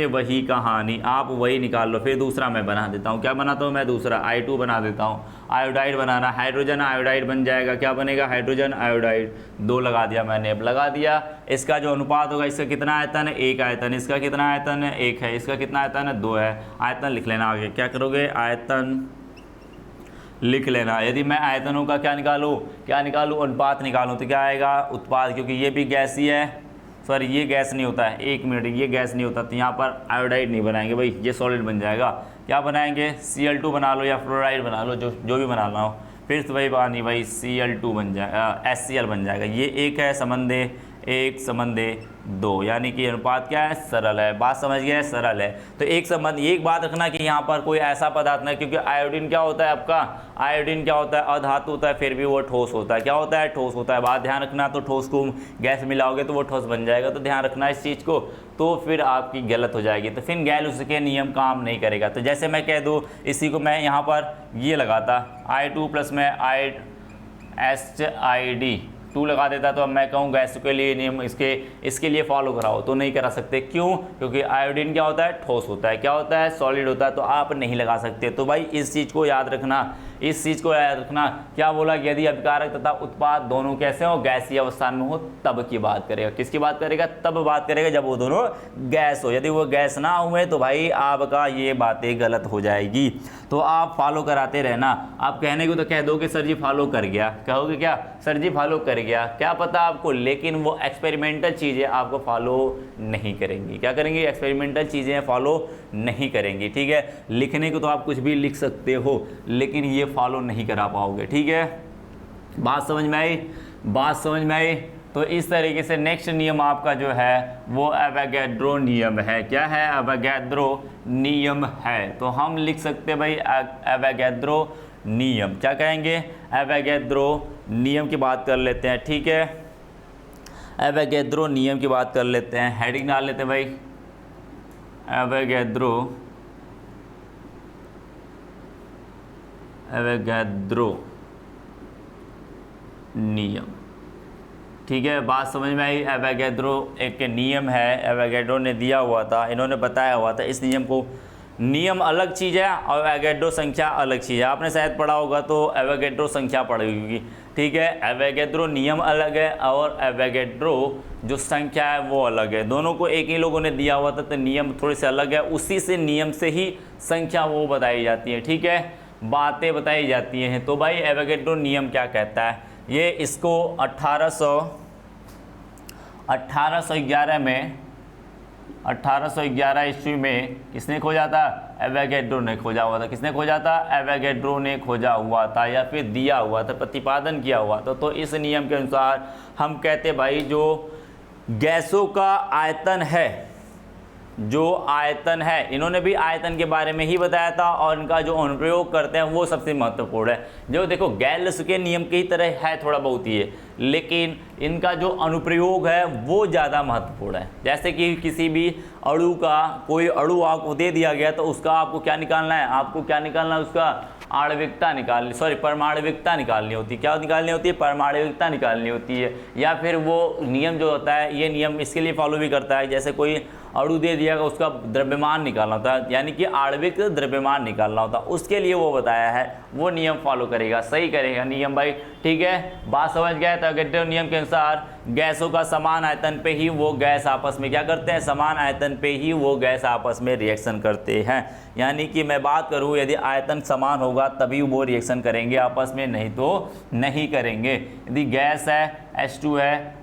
[SPEAKER 1] वही कहानी आप वही निकाल लो। फिर दूसरा मैं बना देता हूँ। क्या बनाता हूँ मैं? दूसरा I2 बना देता हूँ। आयोडाइड बनाना, हाइड्रोजन आयोडाइड बन जाएगा। क्या बनेगा? Hydrogen iodide. 2 लगा दिया मैंने, अब लगा दिया। इसका जो अनुपात होगा, इसका कितना आयतन है? 1 आयतन। इसका कितना आयतन है? 1 है। इसका कितना आयतन है? 2 है। आयतन लिख लेना आगे। क्या करोगे? आयतन लिख लेना। यदि मैं आयतनों का क्या निकालूं? अनुपात निकालूं तो क्या आएगा? उत्पाद। क्योंकि ये भी गैस ही है, सॉरी ये गैस नहीं होता है, 1 मिनट, ये गैस नहीं होता तो यहाँ पर आयोडाइड नहीं बनाएंगे भाई, ये सॉलिड बन जाएगा। क्या बनाएंगे? Cl2 बना लो या फ्लोराइड बना लो, जो भी बनाना हो। फिर से वही पानी भाई Cl2 बन जाएगा, HCl बन जाएगा। ये 1 है, संबंधे 1 संबंधे 2, यानी कि अनुपात क्या है? सरल है। बात समझ गए? सरल है। तो एक संबंध, एक बात रखना कि यहाँ पर कोई ऐसा पदार्थ नहीं, क्योंकि आयोडीन क्या होता है आपका? आयोडीन क्या होता है? अधातु होता है, फिर भी वो ठोस होता है। क्या होता है? ठोस होता है। बात ध्यान रखना। तो ठोस को गैस मिलाओगे तो वो ठोस बन जाएगा, तो ध्यान रखना इस चीज़ को, तो फिर आपकी गलत हो जाएगी। तो फिर गैल-लुसैक नियम काम नहीं करेगा। तो जैसे मैं कह दूँ, इसी को मैं यहाँ पर ये लगाता I2 प्लस में HID2 लगा देता, तो अब मैं कहूँ गैस के लिए नियम इसके लिए फॉलो कराओ, तो नहीं करा सकते। क्यों? क्योंकि आयोडीन क्या होता है? ठोस होता है। क्या होता है? सॉलिड होता है। तो आप नहीं लगा सकते। तो भाई इस चीज़ को याद रखना, क्या बोला? यदि अभिकारक तथा उत्पाद दोनों कैसे हो? गैसीय अवस्था में हो, तब की बात करेगा। किसकी बात करेगा? तब बात करेगा जब वो दोनों गैस हो। यदि वो गैस ना हुए तो भाई आपका ये बातें गलत हो जाएगी। तो आप फॉलो कराते रहना। आप कहने को तो कह दो कि सर जी फॉलो कर गया, कहोगे क्या? सर जी फॉलो कर गया, क्या पता आपको, लेकिन वो एक्सपेरिमेंटल चीज़ें आपको फॉलो नहीं करेंगी। क्या करेंगी? एक्सपेरिमेंटल चीज़ें फॉलो नहीं करेंगी। ठीक है, लिखने को तो आप कुछ भी लिख सकते हो, लेकिन ये फॉलो नहीं करा पाओगे। ठीक है, बात समझ में आई? तो इस तरीके से नेक्स्ट नियम आपका जो है वो एवोगैड्रो नियम है। क्या है? एवोगैड्रो नियम है। तो हम लिख सकते हैं भाई एवोगैड्रो नियम। क्या कहेंगे? एवोगैड्रो नियम की बात कर लेते हैं। ठीक है, एवोगैड्रो नियम की बात कर लेते हैं। हेडिंग डाल लेते हैं भाई, एवोगैड्रो नियम। ठीक है, बात समझ में आई? एवोगैड्रो एक नियम है, एवोगैड्रो ने दिया हुआ था, इन्होंने बताया हुआ था। इस नियम को, नियम अलग चीज़ है और एवोगैड्रो संख्या अलग चीज़ है। आपने शायद पढ़ा होगा तो एवोगैड्रो संख्या पढ़ी होगी। ठीक है, एवोगैड्रो नियम अलग है और एवोगैड्रो जो संख्या है वो अलग है। दोनों को एक ही लोगों ने दिया हुआ था, तो नियम थोड़े से अलग है। उसी से नियम से ही संख्या वो बताई जाती है। ठीक है, बातें बताई जाती हैं। तो भाई एवोगैड्रो नियम क्या कहता है? ये इसको 1811 ईस्वी में किसने खोजा था? एवोगैड्रो ने खोजा हुआ था। किसने खोजा था? एवोगैड्रो ने खोजा हुआ था, या फिर दिया हुआ था, प्रतिपादन किया हुआ था। तो इस नियम के अनुसार हम कहते भाई जो गैसों का आयतन है, इन्होंने भी आयतन के बारे में ही बताया था, और इनका जो अनुप्रयोग करते हैं वो सबसे महत्वपूर्ण है। जो देखो गैल-लुसैक नियम की तरह है, थोड़ा बहुत ही है, लेकिन इनका जो अनुप्रयोग है वो ज़्यादा महत्वपूर्ण है। जैसे कि किसी भी अणु का, कोई अणु आपको दे दिया गया तो उसका आपको क्या निकालना है? उसका आणविकता निकालनी, परमाणविकता निकालनी होती है। क्या निकालनी होती है? परमाणविकता निकालनी होती है। या फिर वो नियम जो होता है, ये नियम इसके लिए फॉलो भी करता है, जैसे कोई अणु दे दिया उसका द्रव्यमान निकालना होता है, यानी कि आणविक द्रव्यमान निकालना होता है, उसके लिए वो बताया है, वो नियम फॉलो करेगा, सही करेगा नियम भाई। ठीक है, बात समझ गए? तो एवोगैड्रो नियम के अनुसार गैसों का समान आयतन पे ही वो गैस आपस में क्या करते हैं, समान आयतन पे ही वो गैस आपस में रिएक्शन करते हैं। यानी कि मैं बात करूं यदि आयतन समान होगा तभी वो रिएक्शन करेंगे आपस में, नहीं तो नहीं करेंगे। यदि गैस है H2 है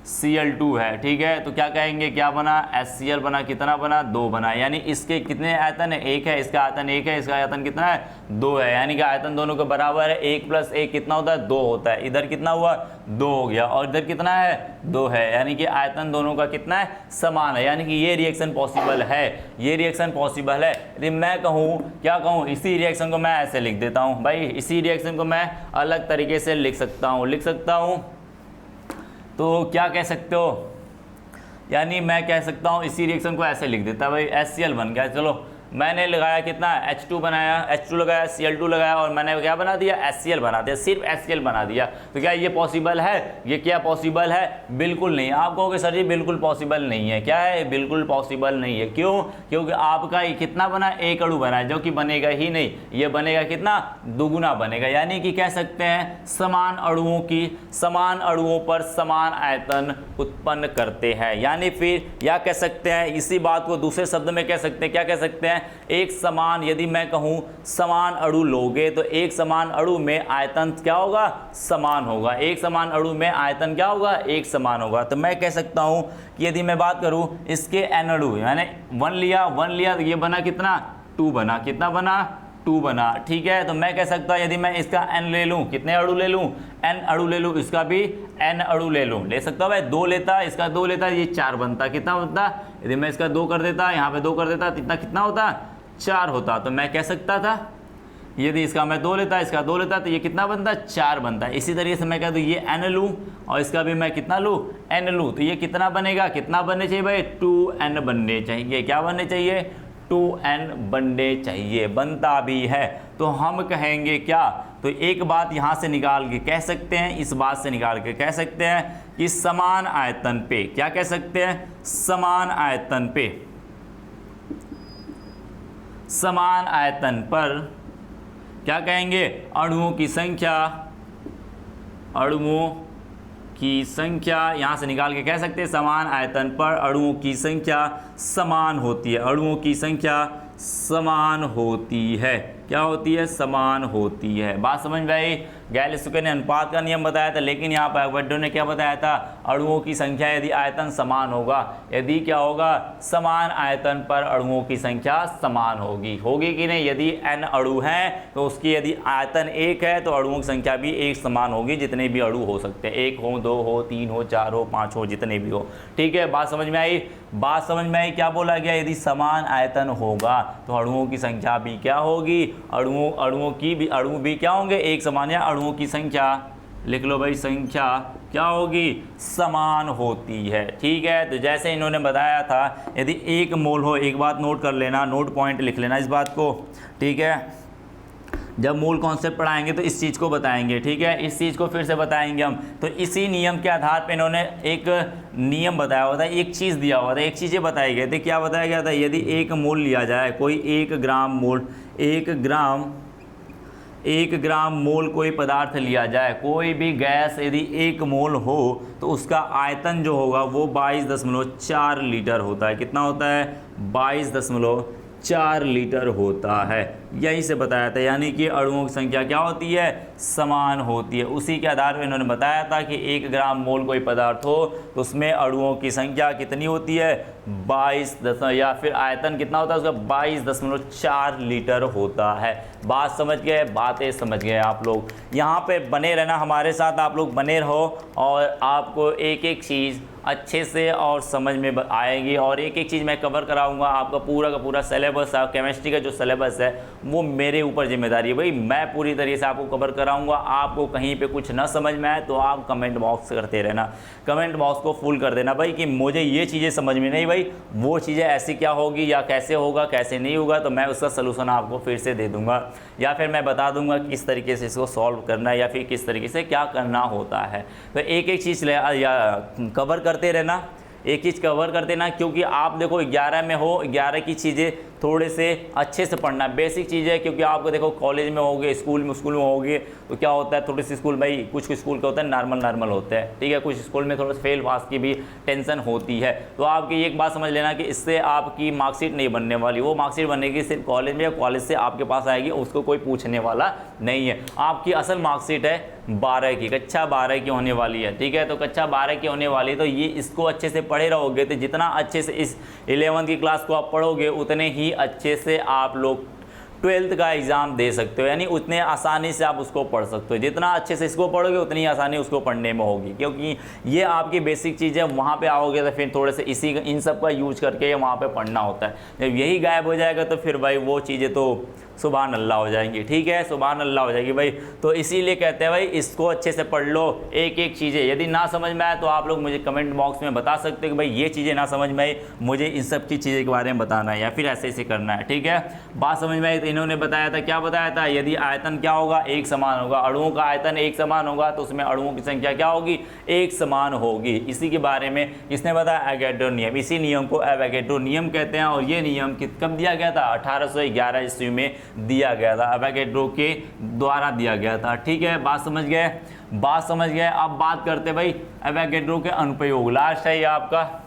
[SPEAKER 1] Cl2 है, ठीक है, तो क्या कहेंगे, क्या बना, HCl बना, कितना बना, 2 बना। यानी इसके कितने आयतन है, 1 है, इसका आयतन 1 है, इसका आयतन कितना है, 2 है। यानी कि आयतन दोनों के बराबर है, 1 + 1 कितना होता है, 2 होता है। इधर कितना हुआ, 2 हो गया, और इधर कितना है, 2 है। यानी कि आयतन दोनों का कितना है, समान है। यानी कि ये रिएक्शन पॉसिबल है, ये रिएक्शन पॉसिबल है। यदि मैं कहूँ, क्या कहूँ, इसी रिएक्शन को मैं ऐसे लिख देता हूँ भाई, इसी रिएक्शन को मैं अलग तरीके से लिख सकता हूँ, तो क्या कह सकते हो, यानी मैं कह सकता हूँ इसी रिएक्शन को ऐसे लिख देता भाई, HCl बन गया। चलो मैंने लगाया कितना, H2 बनाया, H2 लगाया, Cl2 लगाया, और मैंने क्या बना दिया, HCl बना दिया, सिर्फ HCl बना दिया। तो क्या ये पॉसिबल है, ये क्या पॉसिबल है, बिल्कुल नहीं। आप कहोगे सर जी बिल्कुल पॉसिबल नहीं है, क्या है, बिल्कुल पॉसिबल नहीं है। क्यों, क्योंकि आपका ये कितना बना, 1 अणु बना है, जो कि बनेगा ही नहीं, ये बनेगा कितना, दुगुना बनेगा। यानी कि कह सकते हैं समान अणुओं पर समान आयतन उत्पन्न करते हैं। यानी फिर या कह सकते हैं, इसी बात को दूसरे शब्द में कह सकते हैं, क्या कह सकते हैं, एक समान, यदि मैं कहूं समान अणु लोगे तो एक समान अणु में आयतन क्या होगा, समान होगा। एक समान अणु में आयतन क्या होगा, एक समान होगा। तो मैं कह सकता हूं कि यदि मैं बात करूं इसके n अणु, मैंने 1 लिया तो ये बना कितना, 2 बना, कितना बना, 2 बना, ठीक है। तो मैं कह सकता हूं यदि मैं इसका n ले लूं, कितने अणु ले लूं, n अणु ले लूं, इसका भी n अणु ले लूं, ले सकता हूं भाई, 2 लेता, इसका 2 लेता, ये 4 बनता, कितना बनता, यदि मैं इसका 2 कर देता, यहाँ पे 2 कर देता, कितना होता, 4 होता। तो मैं कह सकता था यदि इसका मैं 2 लेता, इसका 2 लेता, तो ये कितना बनता, 4 बनता है। इसी तरीके से मैं कह दूँ ये n लूँ और इसका भी मैं कितना लूँ, n लूँ, तो ये कितना बनेगा, कितना बनने चाहिए भाई, 2n बनने चाहिए। क्या बनने चाहिए, 2n बनने चाहिए, बनता भी है। तो हम कहेंगे क्या, तो एक बात यहाँ से निकाल के कह सकते हैं, इस बात से निकाल के कह सकते हैं कि समान आयतन पे, क्या कह सकते हैं, समान आयतन पे, समान आयतन पर क्या कहेंगे, अणुओं की संख्या यहाँ से निकाल के कह सकते हैं समान आयतन पर अणुओं की संख्या समान होती है, अणुओं की संख्या समान होती है। क्या होती है, समान होती है। बात समझ में आई। गैलिलियो ने अनुपात का नियम बताया था, लेकिन यहाँ पर एवोगाड्रो ने क्या बताया था, अणुओं की संख्या यदि आयतन समान होगा, यदि क्या होगा, समान आयतन पर अणुओं की संख्या समान होगी कि नहीं। यदि n अणु हैं तो उसकी यदि आयतन 1 है तो अणुओं की संख्या भी 1 समान होगी, जितने भी अणु हो सकते हैं, 1 हो, 2 हो, 3 हो, 4 हो, 5 हो, जितने भी हो, ठीक है। बात समझ में आई, बात समझ में आई। क्या बोला गया, यदि समान आयतन होगा तो अणुओं की संख्या भी क्या होगी, अणु भी क्या होंगे, एक समान, या अणुओं की संख्या लिख लो भाई, संख्या क्या होगी, समान होती है, ठीक है। तो जैसे इन्होंने बताया था, यदि 1 मोल हो, एक बात नोट कर लेना, नोट पॉइंट लिख लेना इस बात को, ठीक है। जब मूल कॉन्सेप्ट पढ़ाएंगे तो इस चीज़ को बताएंगे, ठीक है, इस चीज़ को फिर से बताएंगे हम। तो इसी नियम के आधार पे इन्होंने एक नियम बताया हुआ था, एक चीज़ दिया हुआ था, एक चीज़ें बताई गई थी। क्या बताया गया था, यदि 1 मोल लिया जाए, कोई 1 ग्राम मोल कोई पदार्थ लिया जाए, कोई भी गैस यदि 1 मोल हो तो उसका आयतन जो होगा वो 22.4 लीटर होता है। कितना होता है, 22.4 लीटर होता है। यही से बताया था, यानी कि अणुओं की संख्या क्या होती है, समान होती है। उसी के आधार पर इन्होंने बताया था कि 1 ग्राम मोल कोई पदार्थ हो तो उसमें अणुओं की संख्या कितनी होती है, 22 या फिर आयतन कितना होता है उसका, 22.4 लीटर होता है। बात समझ गए, बातें समझ गए आप लोग। यहाँ पे बने रहना हमारे साथ, आप लोग बने रहो और आपको एक एक चीज़ अच्छे से और समझ में आएगी, और एक एक चीज़ मैं कवर कराऊंगा। आपका पूरा का पूरा सिलेबस, केमिस्ट्री का जो सिलेबस है वो मेरे ऊपर जिम्मेदारी है भाई, मैं पूरी तरीके से आपको कवर कराऊंगा। आपको कहीं पे कुछ ना समझ में आए तो आप कमेंट बॉक्स करते रहना, कमेंट बॉक्स को फुल कर देना भाई कि मुझे ये चीज़ें समझ में नहीं भाई, वो चीज़ें ऐसी क्या होगी या कैसे होगा कैसे नहीं होगा, तो मैं उसका सलूशन आपको फिर से दे दूँगा, या फिर मैं बता दूँगा किस तरीके से इसको सॉल्व करना है या फिर किस तरीके से क्या करना होता है। तो एक एक चीज़ कवर करते रहना, एक चीज़ कवर करते ना, क्योंकि आप देखो 11 में हो, 11 की चीज़ें थोड़े से अच्छे से पढ़ना, बेसिक चीज़ है। क्योंकि आपको देखो कॉलेज में होगे, स्कूल में होगे, तो क्या होता है थोड़ी सी स्कूल भाई कुछ स्कूल का होता है नॉर्मल होता है, ठीक है, कुछ स्कूल में थोड़ा सा फेल पास की भी टेंशन होती है। तो आपकी एक बात समझ लेना कि इससे आपकी मार्कशीट नहीं बनने वाली, वो मार्कशीट बनेगी सिर्फ कॉलेज में, या कॉलेज से आपके पास आएगी, उसको कोई पूछने वाला नहीं है। आपकी असल मार्कशीट है 12 की, कक्षा 12 की होने वाली है, ठीक है। तो कक्षा 12 की होने वाली है, तो ये इसको अच्छे से पढ़े रहोगे, तो जितना अच्छे से इस 11वीं की क्लास को आप पढ़ोगे उतने ही अच्छे से आप लोग 12th का एग्ज़ाम दे सकते हो, यानी उतने आसानी से आप उसको पढ़ सकते हो। जितना अच्छे से इसको पढ़ोगे उतनी आसानी उसको पढ़ने में होगी, क्योंकि ये आपकी बेसिक चीज़ है। वहाँ पे आओगे तो फिर थोड़े से इन सब का यूज करके वहाँ पे पढ़ना होता है। जब यही गायब हो जाएगा तो फिर भाई वो चीज़ें तो सुभान अल्लाह हो जाएंगी, ठीक है, सुभान अल्लाह हो जाएगी भाई। तो इसीलिए कहते हैं भाई इसको अच्छे से पढ़ लो, एक एक चीज़ें। यदि ना समझ में आए तो आप लोग मुझे कमेंट बॉक्स में बता सकते हो कि भाई ये चीज़ें ना समझ में आई, मुझे इन सब की चीज़ें के बारे में बताना है, या फिर ऐसे ऐसे करना है, ठीक है। बात समझ में आई? तो इन्होंने बताया था, क्या बताया था, यदि आयतन क्या होगा, एक समान होगा, अणुओं का आयतन एक समान होगा तो उसमें अणुओं की संख्या क्या होगी, एक समान होगी। इसी के बारे में किसने बताया, एवोगैड्रो नियम। इसी नियम को एवोगैड्रो नियम कहते हैं, और ये नियम कब दिया गया था, 1811 ईस्वी में दिया गया था, एवोगैड्रो के द्वारा दिया गया था, ठीक है। बात समझ गए, बात समझ गए। अब बात करते भाई एवोगैड्रो के अनुप्रयोग, लास्ट है ये आपका,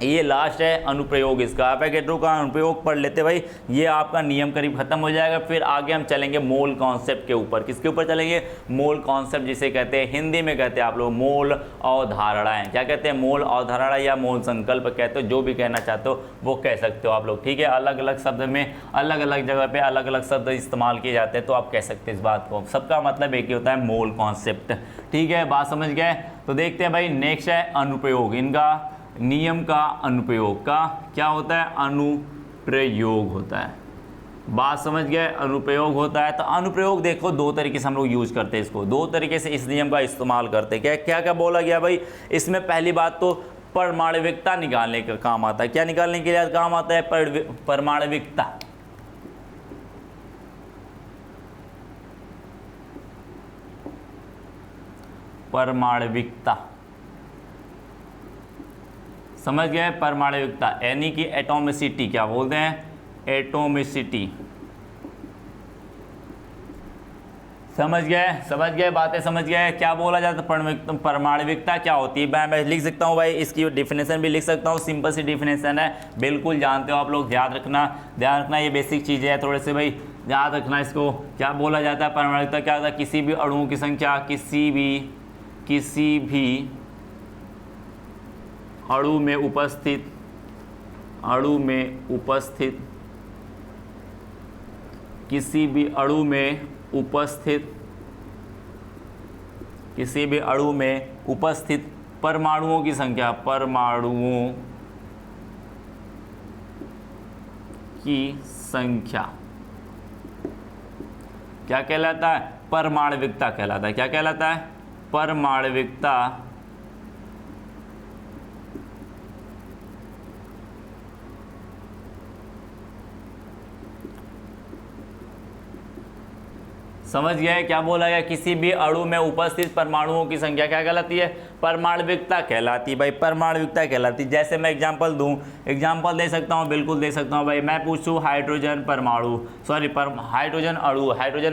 [SPEAKER 1] ये लास्ट है अनुप्रयोग इसका। एवोगैड्रो का अनुप्रयोग पढ़ लेते भाई, ये आपका नियम करीब खत्म हो जाएगा। फिर आगे हम चलेंगे मोल कॉन्सेप्ट के ऊपर। किसके ऊपर चलेंगे, मोल कॉन्सेप्ट, जिसे कहते हैं हिंदी में कहते हैं आप लोग मोल अवधारणाएं। क्या कहते हैं, मोल अवधारणा या मोल संकल्प कहते हो, जो भी कहना चाहते हो वो कह सकते हो आप लोग, ठीक है। अलग अलग शब्द में अलग अलग जगह पे अलग अलग शब्द इस्तेमाल किए जाते हैं, तो आप कह सकते हैं इस बात को। सबका मतलब एक ही होता है, मोल कॉन्सेप्ट, ठीक है। बात समझ गए? तो देखते हैं भाई नेक्स्ट है अनुप्रयोग। इनका नियम का अनुप्रयोग का क्या होता है, अनुप्रयोग होता है। बात समझ गए, अनुप्रयोग होता है। तो अनुप्रयोग देखो दो तरीके से हम लोग यूज करते हैं इसको, दो तरीके से इस नियम का इस्तेमाल करते हैं। क्या क्या बोला गया भाई इसमें, पहली बात तो परमाणविकता निकालने का काम आता है। क्या निकालने के लिए काम आता है, परमाणविकता। परमाणविकता समझ गए, परमाणविकता यानी कि एटॉमिसिटी, क्या बोलते हैं, एटॉमिसिटी। समझ गए बातें समझ गए। क्या बोला जाता है, परमाणविकता क्या होती है। मैं लिख सकता हूँ भाई, इसकी डिफिनेशन भी लिख सकता हूँ, सिंपल सी डिफिनेशन है, बिल्कुल जानते हो आप लोग, ध्यान रखना ये बेसिक चीज़ें है, थोड़े से भाई याद रखना इसको। क्या बोला जाता है, परमाणविकता क्या होता है, किसी भी अणुओं की संख्या, किसी भी अणु में उपस्थित किसी भी अणु में उपस्थित परमाणुओं की संख्या, परमाणुओं की संख्या क्या कहलाता है, परमाणविकता कहलाता है। क्या कहलाता है, परमाणविकता। समझ गए क्या बोला गया, किसी भी अणु में उपस्थित परमाणुओं की संख्या क्या कहलाती है, परमाणविकता कहलाती है भाई, परमाणविकता कहलाती है। जैसे मैं एग्जांपल दूं, एग्जांपल दे सकता हूं, बिल्कुल दे सकता हूं भाई। मैं पूछूं हाइड्रोजन परमाणु, हाइड्रोजन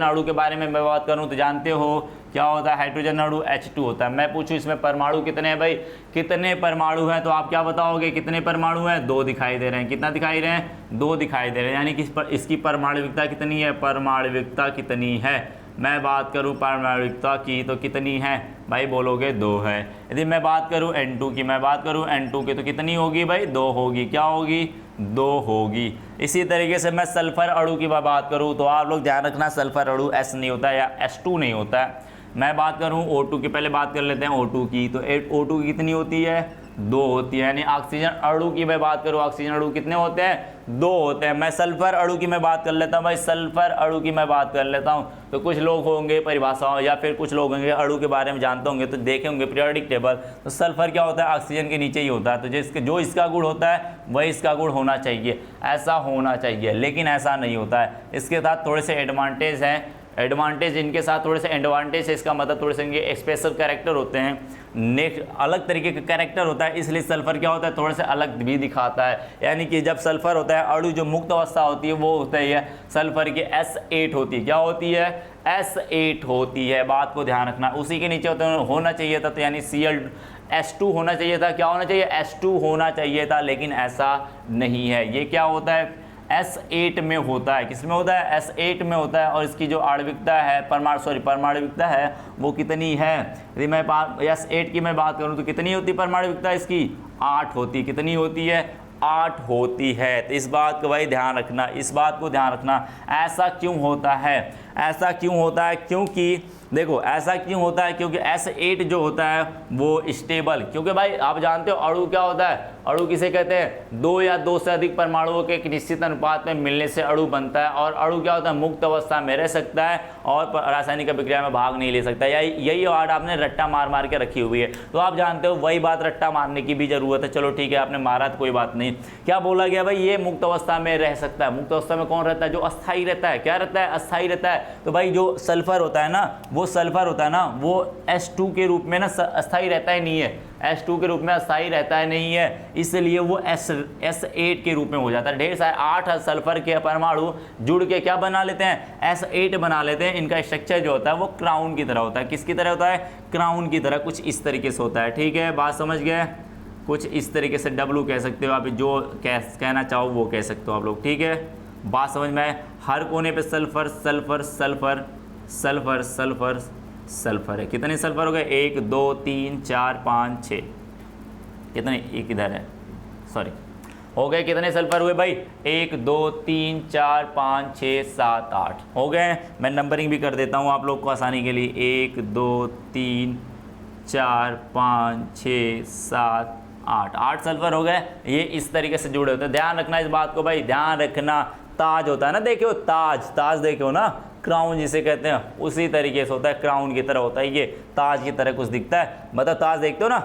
[SPEAKER 1] अणु के बारे में मैं बात करूं तो जानते हो क्या होता है, हाइड्रोजन अणु H2 होता है। मैं पूछूं इसमें परमाणु कितने हैं भाई, कितने परमाणु हैं, तो आप क्या बताओगे, कितने परमाणु हैं, 2 दिखाई दे रहे हैं। कितना दिखाई दे रहे हैं, 2 दिखाई दे रहे हैं, यानी कि इसकी परमाणविकता कितनी है, परमाणविकता कितनी है। मैं बात करूं परमाणविकता की तो कितनी है भाई, बोलोगे 2 है। यदि मैं बात करूं N2 की, तो कितनी होगी भाई, 2 होगी। क्या होगी, 2 होगी। इसी तरीके से मैं सल्फर अणु की बात करूं तो आप लोग ध्यान रखना, सल्फर अणु S नहीं होता है या H2 नहीं होता है। मैं बात करूं O2 की, पहले बात कर लेते हैं O2 की, तो O2 की कितनी होती है, 2 होती है। यानी ऑक्सीजन अणु की मैं बात करूं, ऑक्सीजन अणु कितने होते हैं, 2 होते हैं। मैं सल्फर अणु की मैं बात कर लेता हूं भाई, सल्फर अणु की मैं बात कर लेता हूं। तो कुछ लोग होंगे परिभाषाओं, या फिर कुछ लोग होंगे अणु के बारे में जानते होंगे तो देखे होंगे पीरियोडिक टेबल। तो सल्फर क्या होता है, ऑक्सीजन के नीचे ही होता है। तो जो इसका गुण होता है वही इसका गुण होना चाहिए, ऐसा होना चाहिए, लेकिन ऐसा नहीं होता है। इसके साथ थोड़े से एडवांटेज हैं, एडवांटेज इनके साथ थोड़े से एडवांटेज है, इसका मतलब थोड़े से इनके स्पेशल कैरेक्टर होते हैं, नेक्स्ट अलग तरीके का कैरेक्टर होता है, इसलिए सल्फर क्या होता है थोड़ा सा अलग भी दिखाता है। यानी कि जब सल्फर होता है अणु जो मुक्त अवस्था होती है वो होता है सल्फर की S8 होती है। क्या होती है? S8 होती है, बात को ध्यान रखना। उसी के नीचे होना चाहिए था, तो यानी Cl(H2) होना चाहिए था। क्या होना चाहिए? H2 होना चाहिए था, लेकिन ऐसा नहीं है। ये क्या होता है? S8 में होता है। किस में होता है? S8 में होता है। और इसकी जो आणविकता है परमाणुविकता है वो कितनी है? यदि मैं S8 की मैं बात करूं तो कितनी होती है परमाणुविकता इसकी? 8 होती। कितनी होती है? 8 होती है। तो इस बात को भाई ध्यान रखना, इस बात को ध्यान रखना। ऐसा क्यों होता है? ऐसा क्यों होता है? क्योंकि देखो ऐसा क्यों होता है, क्योंकि S8 जो होता है वो स्टेबल, क्योंकि भाई आप जानते हो अणु क्या होता है? अणु किसे कहते हैं? 2 या 2 से अधिक परमाणुओं के एक निश्चित अनुपात में मिलने से अणु बनता है। और अणु क्या होता है? मुक्त अवस्था में रह सकता है और रासायनिक अभिक्रिया में भाग नहीं ले सकता। यही वार्ड आपने रट्टा मार मार के रखी हुई है, तो आप जानते हो वही बात रट्टा मारने की भी जरूरत है। चलो ठीक है, आपने मारा तो कोई बात नहीं। क्या बोला गया भाई? ये मुक्त अवस्था में रह सकता है। मुक्त अवस्था में कौन रहता है? जो अस्थायी रहता है। क्या रहता है? अस्थायी रहता है। तो भाई जो सल्फर होता है ना, वो सल्फर होता है ना, वो S2 के रूप में ना अस्थायी रहता ही नहीं है। S2 के रूप में अस्थायी रहता है नहीं है, इसलिए वो S8 के रूप में हो जाता है। ढेर सारे 8 सल्फर के परमाणु जुड़ के क्या बना लेते हैं? S8 बना लेते हैं। इनका स्ट्रक्चर जो होता है वो क्राउन की तरह होता है। किसकी तरह होता है? क्राउन की तरह, कुछ इस तरीके से होता है। ठीक है, बात समझ गए? कुछ इस तरीके से W कह सकते हो आप, जो कहना चाहो वो कह सकते हो आप लोग। ठीक है, बात समझ में? हर कोने पे sulphur sulphur sulphur sulphur sulphur sulphur है। कितने सल्फर हो गए? 1 2 3 4 5 6। कितने? एक इधर है, सॉरी, हो गए। कितने सल्फर हुए भाई? 1 2 3 4 5 6 7 8 हो गए। मैं नंबरिंग भी कर देता हूँ आप लोग को आसानी के लिए। 1 2 3 4 5 6 7 8 सल्फर हो गए। ये इस तरीके से जुड़े होते हैं। ध्यान रखना इस बात को भाई, ध्यान रखना। ताज होता है ना, देखो ताज देखो ना, क्राउन जिसे कहते हैं, उसी तरीके से होता है, क्राउन की तरह होता है। ये ताज की तरह कुछ दिखता है, मतलब ताज देखते हो ना,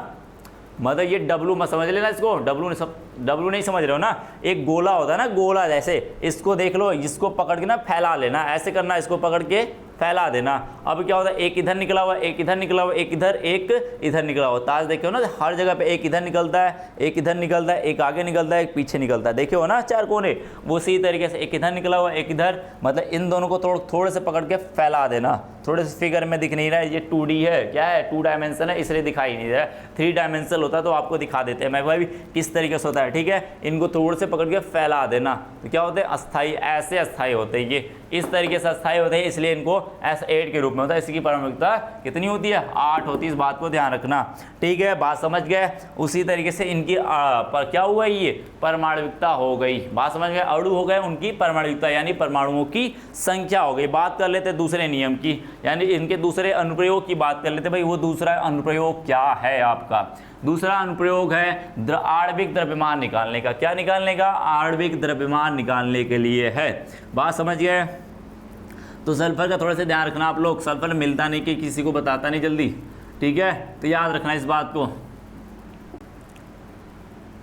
[SPEAKER 1] मतलब ये W मत समझ लेना इसको, W नहीं समझ रहे हो ना। एक गोला होता है ना, गोला जैसे, इसको देख लो, इसको पकड़ के ना फैला लेना, ऐसे करना, इसको पकड़ के फैला देना। अब क्या होता है? एक इधर निकला हुआ, एक इधर निकला हुआ, एक इधर निकला हुआ। ताज देखे हो ना, हर जगह पे एक इधर निकलता है, एक इधर निकलता है, एक आगे निकलता है, एक पीछे निकलता है। देखे हो ना 4 कोने, वो उसी तरीके से एक इधर निकला हुआ, एक इधर, मतलब इन दोनों को थोड़े से पकड़ के फैला देना। थोड़े से फिगर में दिख नहीं रहा है, ये 2D है, क्या है? 2 डायमेंशन है, इसलिए दिखाई नहीं रहा है। 3 डायमेंशनल होता तो आपको दिखा देते हैं। मैं भाई किस तरीके से होता है, ठीक है? इनको थोड़े से पकड़ के फैला देना, तो क्या होते हैं? अस्थाई, ऐसे अस्थाई होते हैं। ये इस तरीके से अस्थाई होते हैं, इसलिए इनको S8 के रूप में होता है। इसकी परमाणुविकता कितनी होती है? 8 होती है। इस बात को ध्यान रखना, ठीक है? बात समझ गए? उसी तरीके से इनकी पर क्या हुआ? ये परमाणुविकता हो गई। बात समझ गए? अणु हो गए, उनकी परमाणुविकता यानी परमाणुओं की संख्या हो गई। बात कर लेते दूसरे नियम की, यानी इनके दूसरे अनुप्रयोग की बात कर लेते। भाई वो दूसरा अनुप्रयोग क्या है आपका? दूसरा अनुप्रयोग है आणविक द्रव्यमान निकालने का। क्या निकालने का? आणविक द्रव्यमान निकालने के लिए है। बात समझ गए? तो सल्फर का थोड़ा सा ध्यान रखना आप लोग, सल्फर मिलता नहीं, कि किसी को बताता नहीं जल्दी, ठीक है? तो याद रखना इस बात को।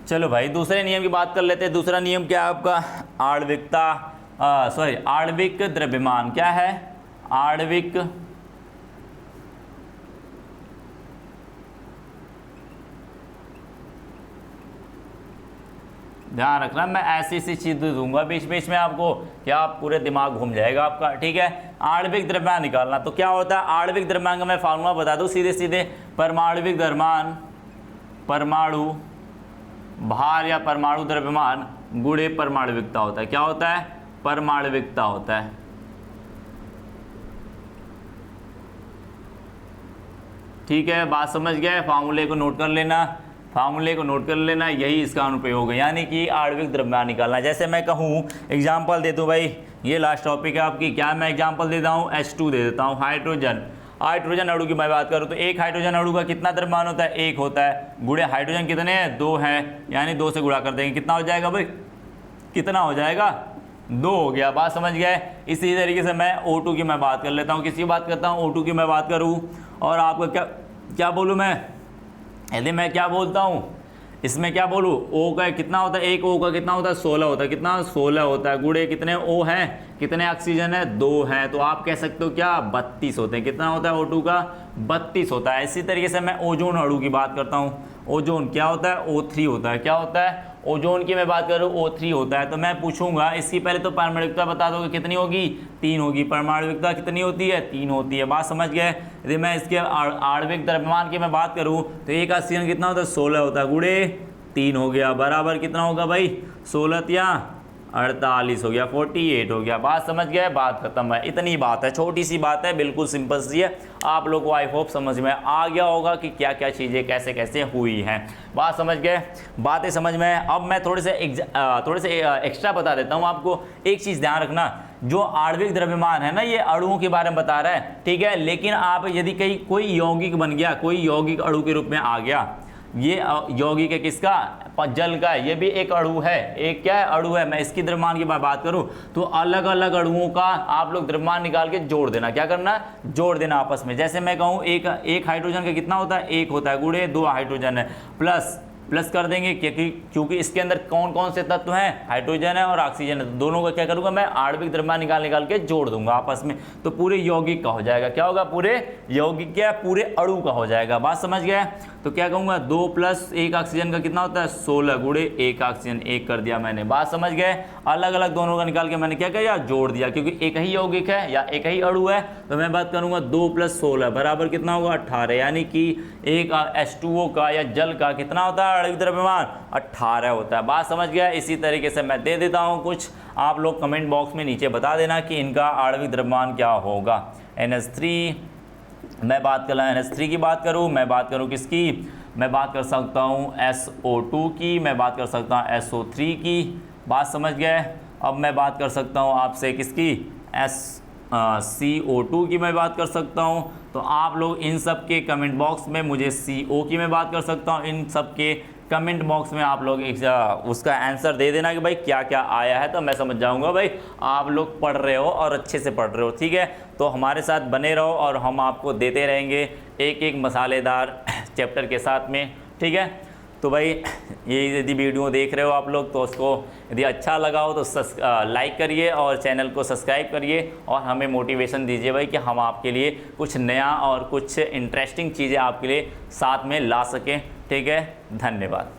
[SPEAKER 1] चलो भाई दूसरे नियम की बात कर लेते हैं। दूसरा नियम क्या है आपका? आणविक द्रव्यमान। क्या है? आणविक ध्यान रखना, मैं ऐसी चीज दूंगा बीच बीच में आपको, क्या आप पूरे दिमाग घूम जाएगा आपका, ठीक है? आणविक द्रव्यमान निकालना, तो क्या होता है आणविक द्रव्यमान का? मैं फार्मूला बता दूं सीधे सीधे। परमाणुविक द्रव्यमान, परमाणु भार या परमाणु द्रव्यमान गुणे परमाणुविकता होता है। क्या होता है? परमाणुविकता होता है। ठीक है, बात समझ गए? फार्मूले को नोट कर लेना, फार्मूले को नोट कर लेना, यही इसका अनुप्रयोग है, यानी कि आणविक द्रव्यमान निकालना। जैसे मैं कहूँ, एग्जाम्पल दे दूँ भाई, ये लास्ट टॉपिक है आपकी, क्या मैं एग्जाम्पल देता हूँ? H2 दे देता हूँ। हाइड्रोजन अणु की मैं बात करूँ तो एक हाइड्रोजन अणु का कितना द्रव्यमान होता है? 1 होता है। गुणे हाइड्रोजन कितने हैं? 2 हैं, यानी 2 से गुणा कर देंगे, कितना हो जाएगा भाई? कितना हो जाएगा? 2 हो गया। बात समझ गए? इसी तरीके से मैं O2 की मैं बात कर लेता हूँ, किसी की बात करता हूँ? O2 की मैं बात करूँ, और आपको क्या बोलूँ मैं? यदि मैं क्या बोलता हूँ, इसमें क्या बोलूँ, ओ का कितना होता है, एक ओ का कितना होता है 16 होता है, कितना 16 होता है, गुड़े कितने ओ हैं, कितने ऑक्सीजन है 2 हैं, तो आप कह सकते हो क्या 32 होते हैं। कितना होता है O2 का 32 होता है। इसी तरीके से मैं ओजोन अणु की बात करता हूँ। ओजोन क्या होता है O3 होता है, क्या होता है ओजोन की मैं बात करूँ O3 होता है। तो मैं पूछूंगा इसकी पहले तो परमाणुकता बता दोगे कितनी होगी, 3 होगी। परमाणुकता कितनी होती है, 3 होती है। बात समझ गए। यदि मैं इसके आणविक द्रव्यमान की मैं बात करूँ तो एक ऑक्सीजन कितना होता है 16 होता है, गुणे 3 हो गया, बराबर कितना होगा भाई 16 या 48 हो गया, 48 हो गया। बात समझ गए, बात खत्म है। इतनी बात है, छोटी सी बात है, बिल्कुल सिंपल सी है। आप लोग को आई होप समझ में आ गया होगा कि क्या क्या चीज़ें कैसे कैसे हुई हैं। बात समझ गए, बातें समझ में। अब मैं थोड़े से एक्स्ट्रा बता देता हूँ आपको। एक चीज़ ध्यान रखना, जो आणविक द्रव्यमान है ना, ये अणुओं के बारे में बता रहा है, ठीक है। लेकिन आप यदि कहीं कोई यौगिक बन गया, कोई यौगिक अणु के रूप में आ गया, ये यौगिक है किसका, जल का है, ये भी एक अणु है, एक क्या है अणु है। मैं इसकी द्रव्यमान की बात करूं तो अलग अलग अणुओं का आप लोग द्रव्यमान निकाल के जोड़ देना। क्या करना, जोड़ देना आपस में। जैसे मैं कहूं एक हाइड्रोजन का कितना होता है, 1 होता है, गुणे 2 हाइड्रोजन है, प्लस कर देंगे क्योंकि इसके अंदर कौन कौन से तत्व हैं, हाइड्रोजन है और ऑक्सीजन है। तो दोनों का क्या करूंगा मैं, आणविक द्रव्यमान निकाल के जोड़ दूंगा आपस में, तो पूरे यौगिक का हो जाएगा। क्या होगा, पूरे यौगिक क्या, पूरे अणु का हो जाएगा। बात समझ गया। तो क्या कहूंगा 2 + 1 ऑक्सीजन का कितना होता है 16, गुणे 1 ऑक्सीजन 1 कर दिया मैंने। बात समझ गए। अलग अलग दोनों का निकाल के मैंने क्या किया, जोड़ दिया, क्योंकि एक ही यौगिक है या एक ही अणु है। तो मैं बात करूंगा 2 + 16 बराबर कितना होगा 18, यानी कि एक H2O का या जल का कितना होता है आणविक द्रव्यमान 18 होता है। बात समझ गया। इसी तरीके से मैं दे देता हूँ कुछ, आप लोग कमेंट बॉक्स में नीचे बता देना कि इनका आणविक द्रव्यमान क्या होगा। NH3, मैं बात कर रहा NH3 की बात करूँ, मैं बात करूँ किसकी, मैं बात कर सकता हूँ SO2 की, मैं बात कर सकता हूँ SO3 की। बात समझ गए। अब मैं बात कर सकता हूँ आपसे किसकी, CO2 की मैं बात कर सकता हूँ। तो आप लोग इन सब के कमेंट बॉक्स में, मुझे CO की मैं बात कर सकता हूँ, इन सब के कमेंट बॉक्स में आप लोग उसका आंसर दे देना कि भाई क्या क्या आया है, तो मैं समझ जाऊंगा भाई आप लोग पढ़ रहे हो और अच्छे से पढ़ रहे हो, ठीक है। तो हमारे साथ बने रहो और हम आपको देते रहेंगे एक एक मसालेदार चैप्टर के साथ में, ठीक है। तो भाई ये यदि वीडियो देख रहे हो आप लोग तो उसको यदि अच्छा लगा हो तो लाइक करिए और चैनल को सब्सक्राइब करिए और हमें मोटिवेशन दीजिए भाई कि हम आपके लिए कुछ नया और कुछ इंटरेस्टिंग चीज़ें आपके लिए साथ में ला सकें, ठीक है। धन्यवाद।